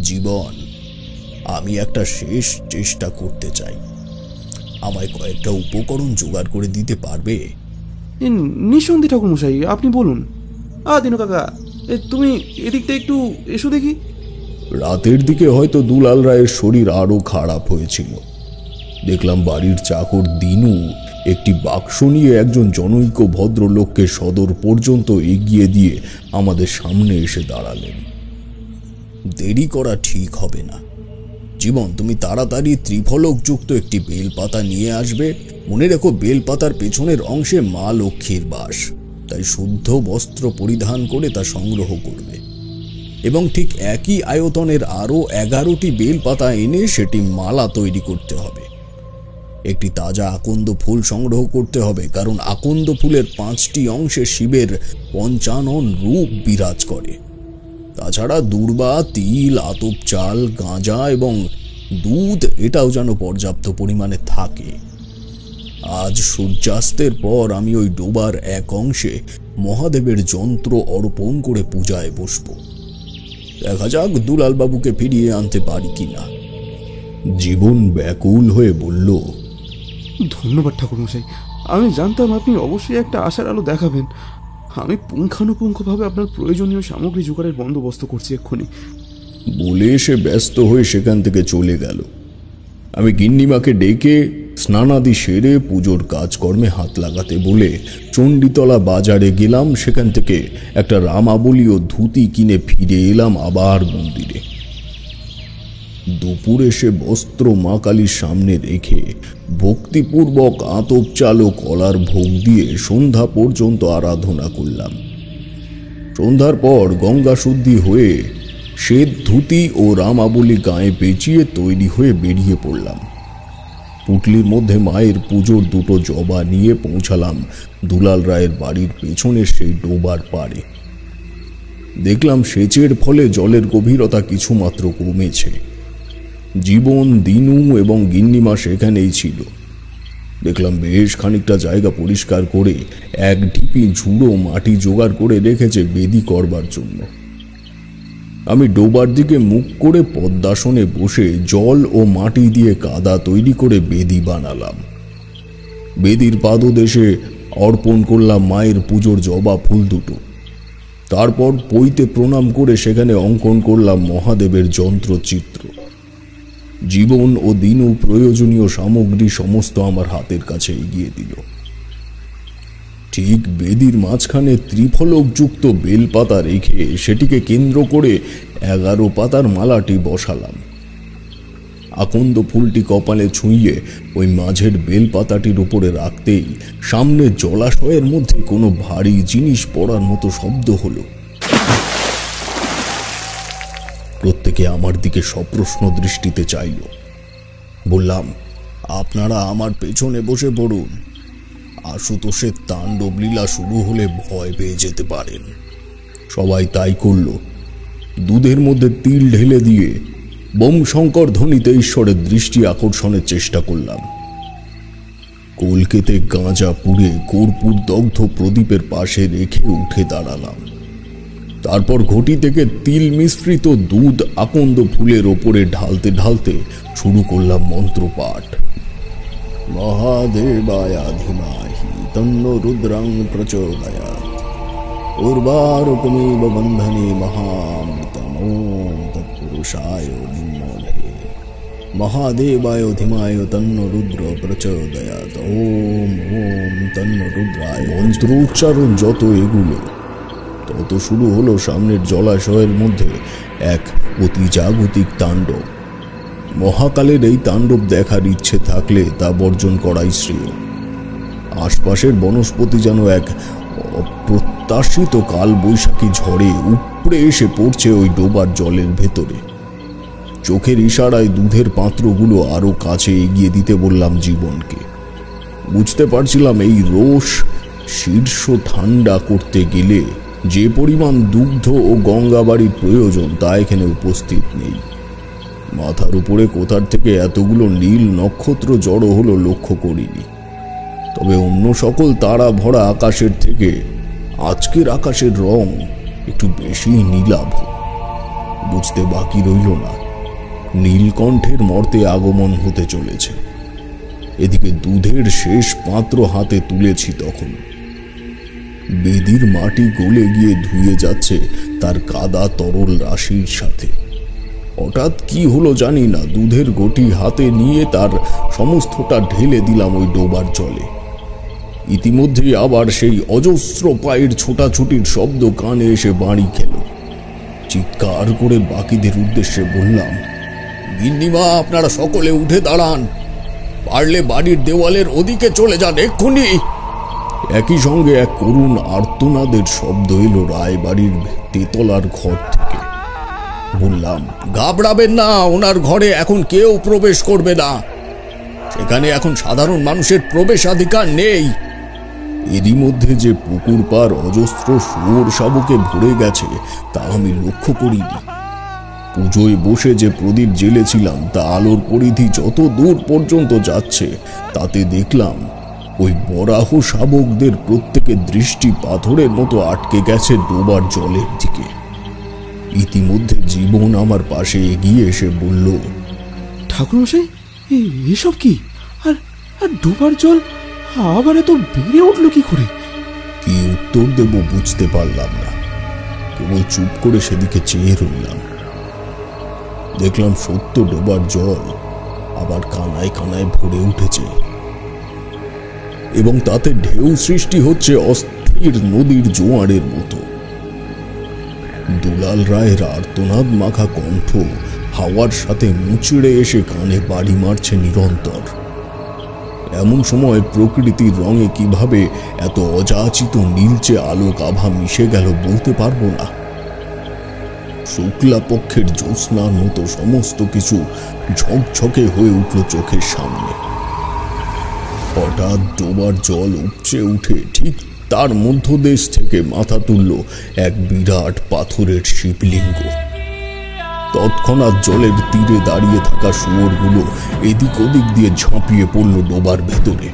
জীবন, আমি একটা শেষ চেষ্টা করতে চাই, আমায় কয়েকটা উপকরণ জোগাড় করে দিতে পারবে? নিঃসন্দেহে ঠাকুরমশাই, আপনি বলুন। দিনু কাকা, তুমি এদিকটা একটু এসো দেখি। রাতের দিকে হয়তো দুলাল রায়ের শরীর আরো খারাপ হয়েছিল। দেখলাম বাড়ির চাকর দিনু একটি বাক্স নিয়ে একজন জনৈক ভদ্রলোককে সদর পর্যন্ত এগিয়ে দিয়ে আমাদের সামনে এসে দাঁড়ালেন। দেরি করা ঠিক হবে না জীবন, তুমি তাড়াতাড়ি ত্রিফলকযুক্ত একটি বেলপাতা নিয়ে আসবে। মনে রেখো, বেলপাতার পেছনের অংশে মা লক্ষ্মীর বাস, তাই শুদ্ধ বস্ত্র পরিধান করে তা সংগ্রহ করবে এবং ঠিক একই আয়তনের আরও 11টি বেলপাতা এনে সেটি মালা তৈরি করতে হবে। একটি তাজা আকন্দ ফুল সংগ্রহ করতে হবে, কারণ আকন্দ ফুলের 5টি অংশে শিবের পঞ্চানন রূপ বিরাজ করে। তাছাড়া দূর্বা, তিল, আতপ চাল, গাঁজা এবং দুধ এটাও যেন পর্যাপ্ত পরিমাণে থাকে। আজ সূর্যাস্তের পর আমি ওই ডোবার এক অংশে মহাদেবের যন্ত্র অর্পণ করে পূজায় বসব। দেখা যাক দুলাল বাবুকে ফিরিয়ে আনতে পারি কিনা। জীবন ব্যাকুল হয়ে বলল, ধন্যবাদ ঠাকুরমশাই, আমি জানতাম আপনি অবশ্যই একটা আশার আলো দেখাবেন। আমি পুঙ্খানুপুঙ্খভাবে আপনার প্রয়োজনীয় সামগ্রী জোগাড়ের বন্দোবস্ত করছি এক্ষুনি। বলে সে ব্যস্ত হয়ে সেখান থেকে চলে গেল। আমি গিন্নিমাকে ডেকে স্নানাদি সেরে পুজোর কাজকর্মে হাত লাগাতে বলে চণ্ডীতলা বাজারে গেলাম। সেখান থেকে একটা রামাবলী ও ধুতি কিনে ফিরে এলাম আবার মন্দিরে। দুপুরে সে বস্ত্র মা কালীর সামনে রেখে ভক্তিপূর্বক আতপ চাল ও কলার ভোগ দিয়ে সন্ধ্যা পর্যন্ত আরাধনা করলাম। সন্ধ্যার পর গঙ্গা শুদ্ধি হয়ে শ্বেত ধুতি ও রামাবলী গায়ে পেঁচিয়ে তৈরি হয়ে বেরিয়ে পড়লাম। পুটলির মধ্যে মায়ের পুজোর দুটো জবা নিয়ে পৌঁছালাম দুলাল রায়ের বাড়ির পেছনের সেই ডোবার পাড়ে। দেখলাম সেচের ফলে জলের গভীরতা কিছুমাত্র কমেছে। জীবন, দিনু এবং গিন্নিমা সেখানেই ছিল। দেখলাম বেশ খানিকটা জায়গা পরিষ্কার করে এক ঢিপি ঝুড়ো মাটি জোগাড় করে রেখেছে বেদি করবার জন্য। আমি ডোবার দিকে মুখ করে পদ্মাসনে বসে জল ও মাটি দিয়ে কাদা তৈরি করে বেদি বানালাম। বেদির পাদদেশে অর্পণ করলাম মায়ের পুজোর জবা ফুল দুটো। তারপর পৈতে প্রণাম করে সেখানে অঙ্কন করলাম মহাদেবের যন্ত্রচিত্র। জীবন ও দিনু প্রয়োজনীয় সামগ্রী সমস্ত আমার হাতের কাছে এগিয়ে দিল। ঠিক বেদির মাঝখানে ত্রিফলকযুক্ত বেলপাতা রেখে সেটিকে কেন্দ্র করে 11 পাতার মালাটি বসালাম। আকন্দ ফুলটি কপালে ছুঁয়ে ওই মাঝের বেলপাতাটির উপরে রাখতেই সামনে জলাশয়ের মধ্যে কোনো ভারী জিনিস পড়ার মতো শব্দ হলো। প্রত্যেকে আমার দিকে সপ্রশ্ন দৃষ্টিতে চাইল। বললাম, আপনারা আমার পেছনে বসে পড়ুন। আশুতোষের তাণ্ডব লীলা শুরু হলে ভয় পেয়ে যেতে পারেন। সবাই তাই করল। দুধের মধ্যে তিল ঢেলে দিয়ে বোম শঙ্কর ধ্বনিতে ঈশ্বরের দৃষ্টি আকর্ষণের চেষ্টা করলাম। কলকেতে গাঁজা পুড়ে কর্পূর দগ্ধ প্রদীপের পাশে রেখে উঠে দাঁড়ালাম। তারপর ঘটি থেকে তিল মিশ্রিত দুধ আকন্দ ফুলের ওপরে ঢালতে ঢালতে শুরু করলাম মন্ত্রপাঠ। মহাদেবায়া ধীমহি তন্নো রুদ্রং প্রচোদয়াৎ উর্বারুকমিব বন্ধনে মহামৃতম ওম তৎপুরুষায় বিদ্মহে মহাদেবায় ধীমায় তন্নো রুদ্র প্রচোদয়াৎ ওম ওম তন্নো রুদ্রায়। মন্ত্র উচ্চারণ যত এগুলো তত শুরু হলো সামনের জলাশয়ের মধ্যে এক অতি জাগতিক তাণ্ডব। মহাকালের এই তাণ্ডব দেখার ইচ্ছে থাকলে তা বর্জন করাই শ্রেয়। আশপাশের বনস্পতি যেন এক অপ্রত্যাশিত কাল বৈশাখী ঝড়ে উপড়ে এসে পড়ছে ওই ডোবার জলের ভেতরে। চোখের ইশারায় দুধের পাত্রগুলো আরো কাছে এগিয়ে দিতে বললাম জীবনকে। বুঝতে পারছিলাম এই রোষ শীর্ষ ঠান্ডা করতে গেলে যে পরিমাণ দুগ্ধ ও গঙ্গাবাড়ির প্রয়োজন তা এখানে উপস্থিত নেই। মাথার উপরে কোথার থেকে এতগুলো নীল নক্ষত্র জড়ো হলো লক্ষ্য করিনি। তবে অন্য সকল তারা ভরা আকাশের থেকে আজকের আকাশের রং একটু বেশি নীলাভ। বুঝতে বাকি রইল না নীলকণ্ঠের মর্তে আগমন হতে চলেছে। এদিকে দুধের শেষ পাত্র হাতে তুলেছি তখন বেদির মাটি গলে গিয়ে ধুয়ে যাচ্ছে তার কাদা তরল রাশির সাথে। হঠাৎ কি হলো জানি না, দুধের ঘটি হাতে নিয়ে তার সমস্তটা ঢেলে দিলাম ওই ডোবার জলে। ইতিমধ্যেই আবার সেই অজস্র পায়ের ছোটাছুটির শব্দ কানে এসে বাড়ি খেল। চিৎকার করে বাকিদের উদ্দেশ্যে বললাম, গিন্নিমা আপনারা সকলে উঠে দাঁড়ান, পারলে বাড়ির দেওয়ালের ওদিকে চলে যান এক্ষুনি। একই সঙ্গে এক করুণ আর্তনাদের শব্দ এলো রায়বাড়ির তেতলার ঘর থেকে। বললাম, ঘাবড়াবেন না, ওনার ঘরে এখন কেউ প্রবেশ করবে না, সেখানে এখন সাধারণ মানুষের প্রবেশাধিকার নেই। এরই মধ্যে যে পুকুর পার অজস্র শুয়োর শাবকে ভরে গেছে তা আমি লক্ষ্য করিনি। পুজোয় বসে যে প্রদীপ জ্বেলেছিলাম তা আলোর পরিধি যত দূর পর্যন্ত যাচ্ছে তাতে দেখলাম ওই বরাহ শাবকদের প্রত্যেকের দৃষ্টি পাথরের মতো আটকে গেছে ডোবার জলের দিকে। ইতিমধ্যে জীবন আমার পাশে এগিয়ে এসে বলল, ঠাকুরমশাই এসব কি? আর আর ডোবার জল আবার এত বেড়ে উঠলো কি করে? কি উত্তর দেব বুঝতে পারলাম না, কেবল চুপ করে সেদিকে চেয়ে রইলাম। দেখলাম সত্য ডোবার জল আবার কানায় কানায় ভরে উঠেছে এবং তাতে ঢেউ সৃষ্টি হচ্ছে অস্থির নদীর জোয়ারের মতো। দুলাল রায়ের আর্তনাদ মাখা কণ্ঠ হাওয়ার সাথে মুচড়ে এসে কানে বাড়ি মারছে নিরন্তর। এমন সময় প্রকৃতির রঙে কিভাবে এত অযাচিত নীলচে আলোক আভা মিশে গেল বলতে পারবো না। শুক্লা পক্ষের জ্যোৎস্নার মতো সমস্ত কিছু ঝকঝকে হয়ে উঠল চোখের সামনে। হঠাৎ ডোবার জল উপচে উঠে ঠিক তার মধ্যদেশ থেকে মাথা তুলল এক বিরাট পাথরের শিবলিঙ্গ। তৎক্ষণাৎ জলের তীরে দাঁড়িয়ে থাকা শুয়োরগুলো এদিক ওদিক দিয়ে ঝাঁপিয়ে পড়ল ডোবার ভেতরে।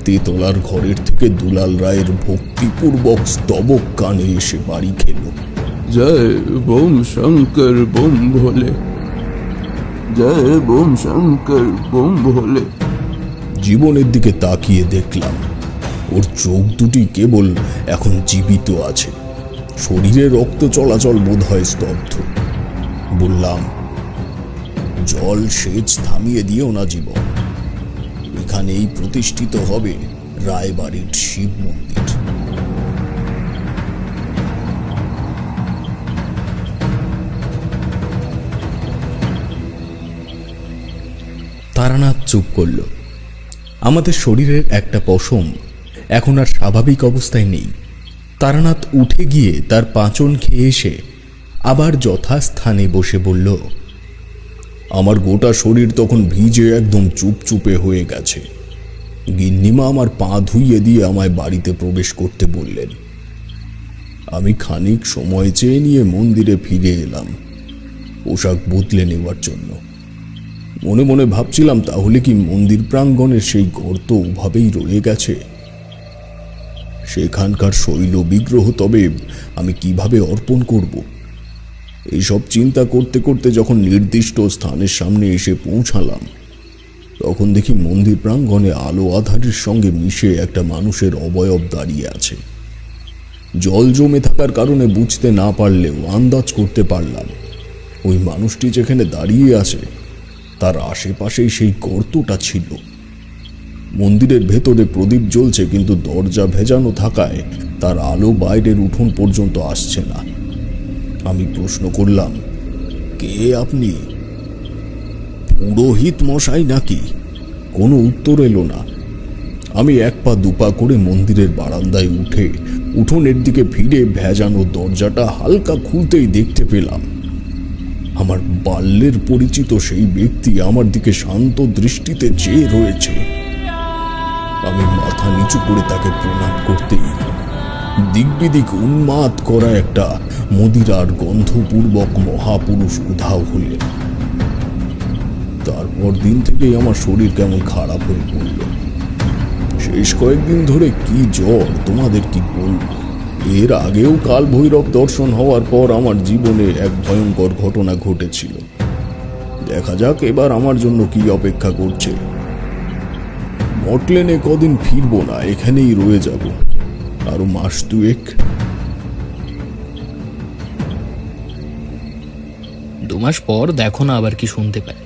তেতলার ঘরের থেকে দুলাল রায়ের ভক্তিপূর্বক স্তবক কানে এসে বাড়ি খেল, জয় বোম শঙ্কর বোম ভোলে, জয় বোম শঙ্কর বোম ভোলে। জীবনের দিকে তাকিয়ে দেখলাম ওর চোখ দুটি কেবল এখন জীবিত আছে, শরীরে রক্ত চলাচল বোধ হয় স্তব্ধ। বললাম, জল সেচ থামিয়ে দিও না জীবন, এখানেই প্রতিষ্ঠিত হবে রায়বাড়ির শিব মন্দির। তারানাথ চুপ করল। আমাদের শরীরের একটা পশম এখন আর স্বাভাবিক অবস্থায় নেই। তারানাথ উঠে গিয়ে তার পাঁচন খেয়ে এসে আবার যথাস্থানে বসে বলল, আমার গোটা শরীর তখন ভিজে একদম চুপচুপে হয়ে গেছে। গিন্নিমা আমার পা ধুইয়ে দিয়ে আমায় বাড়িতে প্রবেশ করতে বললেন। আমি খানিক সময় চেয়ে নিয়ে মন্দিরে ফিরে এলাম। পোশাক বদলে নেওয়ার জন্য। মনে মনে ভাবছিলাম, তাহলে কি মন্দির প্রাঙ্গণের সেই গর্ত ওভাবেই রয়ে গেছে? সেখানকার শৈল বিগ্রহ তবে আমি কিভাবে অর্পণ করব? এইসব চিন্তা করতে করতে যখন নির্দিষ্ট স্থানের সামনে এসে পৌঁছালাম, তখন দেখি মন্দির প্রাঙ্গণে আলো আধারের সঙ্গে মিশে একটা মানুষের অবয়ব দাঁড়িয়ে আছে। জল জমে থাকার কারণে বুঝতে না পারলেও আন্দাজ করতে পারলাম, ওই মানুষটি যেখানে দাঁড়িয়ে আছে তার আশেপাশেই সেই গর্তটা ছিল। মন্দিরের ভেতরে প্রদীপ জ্বলছে, কিন্তু দরজা ভেজানো থাকায় তার আলো বাইরের উঠোন পর্যন্ত আসছে না। আমি প্রশ্ন করলাম, কে আপনি? পুরোহিত মশাই নাকি? কোনো উত্তর এলো না। আমি এক পা দুপা করে মন্দিরের বারান্দায় উঠে উঠোনের দিকে ফিরে ভেজানো দরজাটা হালকা খুলতেই দেখতে পেলাম আমার বাল্যের পরিচিত সেই ব্যক্তি আমার দিকে শান্ত দৃষ্টিতে চেয়ে রয়েছে। আমি মাথা নিচু করে তাকে প্রণাম করতেই দিকবিদিক উন্মাদ করা একটা মদিরার গন্ধপূর্বক মহাপুরুষ উধাও হলেন। তারপর দিন থেকেই আমার শরীর কেমন খারাপ হয়ে পড়ল। শেষ কয়েকদিন ধরে কি জ্বর, তোমাদের কি বলবো। এর আগেও কাল ভৈরব দর্শন হওয়ার পর আমার জীবনে এক ভয়ঙ্কর ঘটনা ঘটেছিল। দেখা যাক এবার আমার জন্য কি অপেক্ষা করছে। মটলেনে কদিন ফিরবো না, এখানেই রয়ে যাব আরো মাস দুয়েক। 2 মাস পর দেখো না আবার কি শুনতে পাই।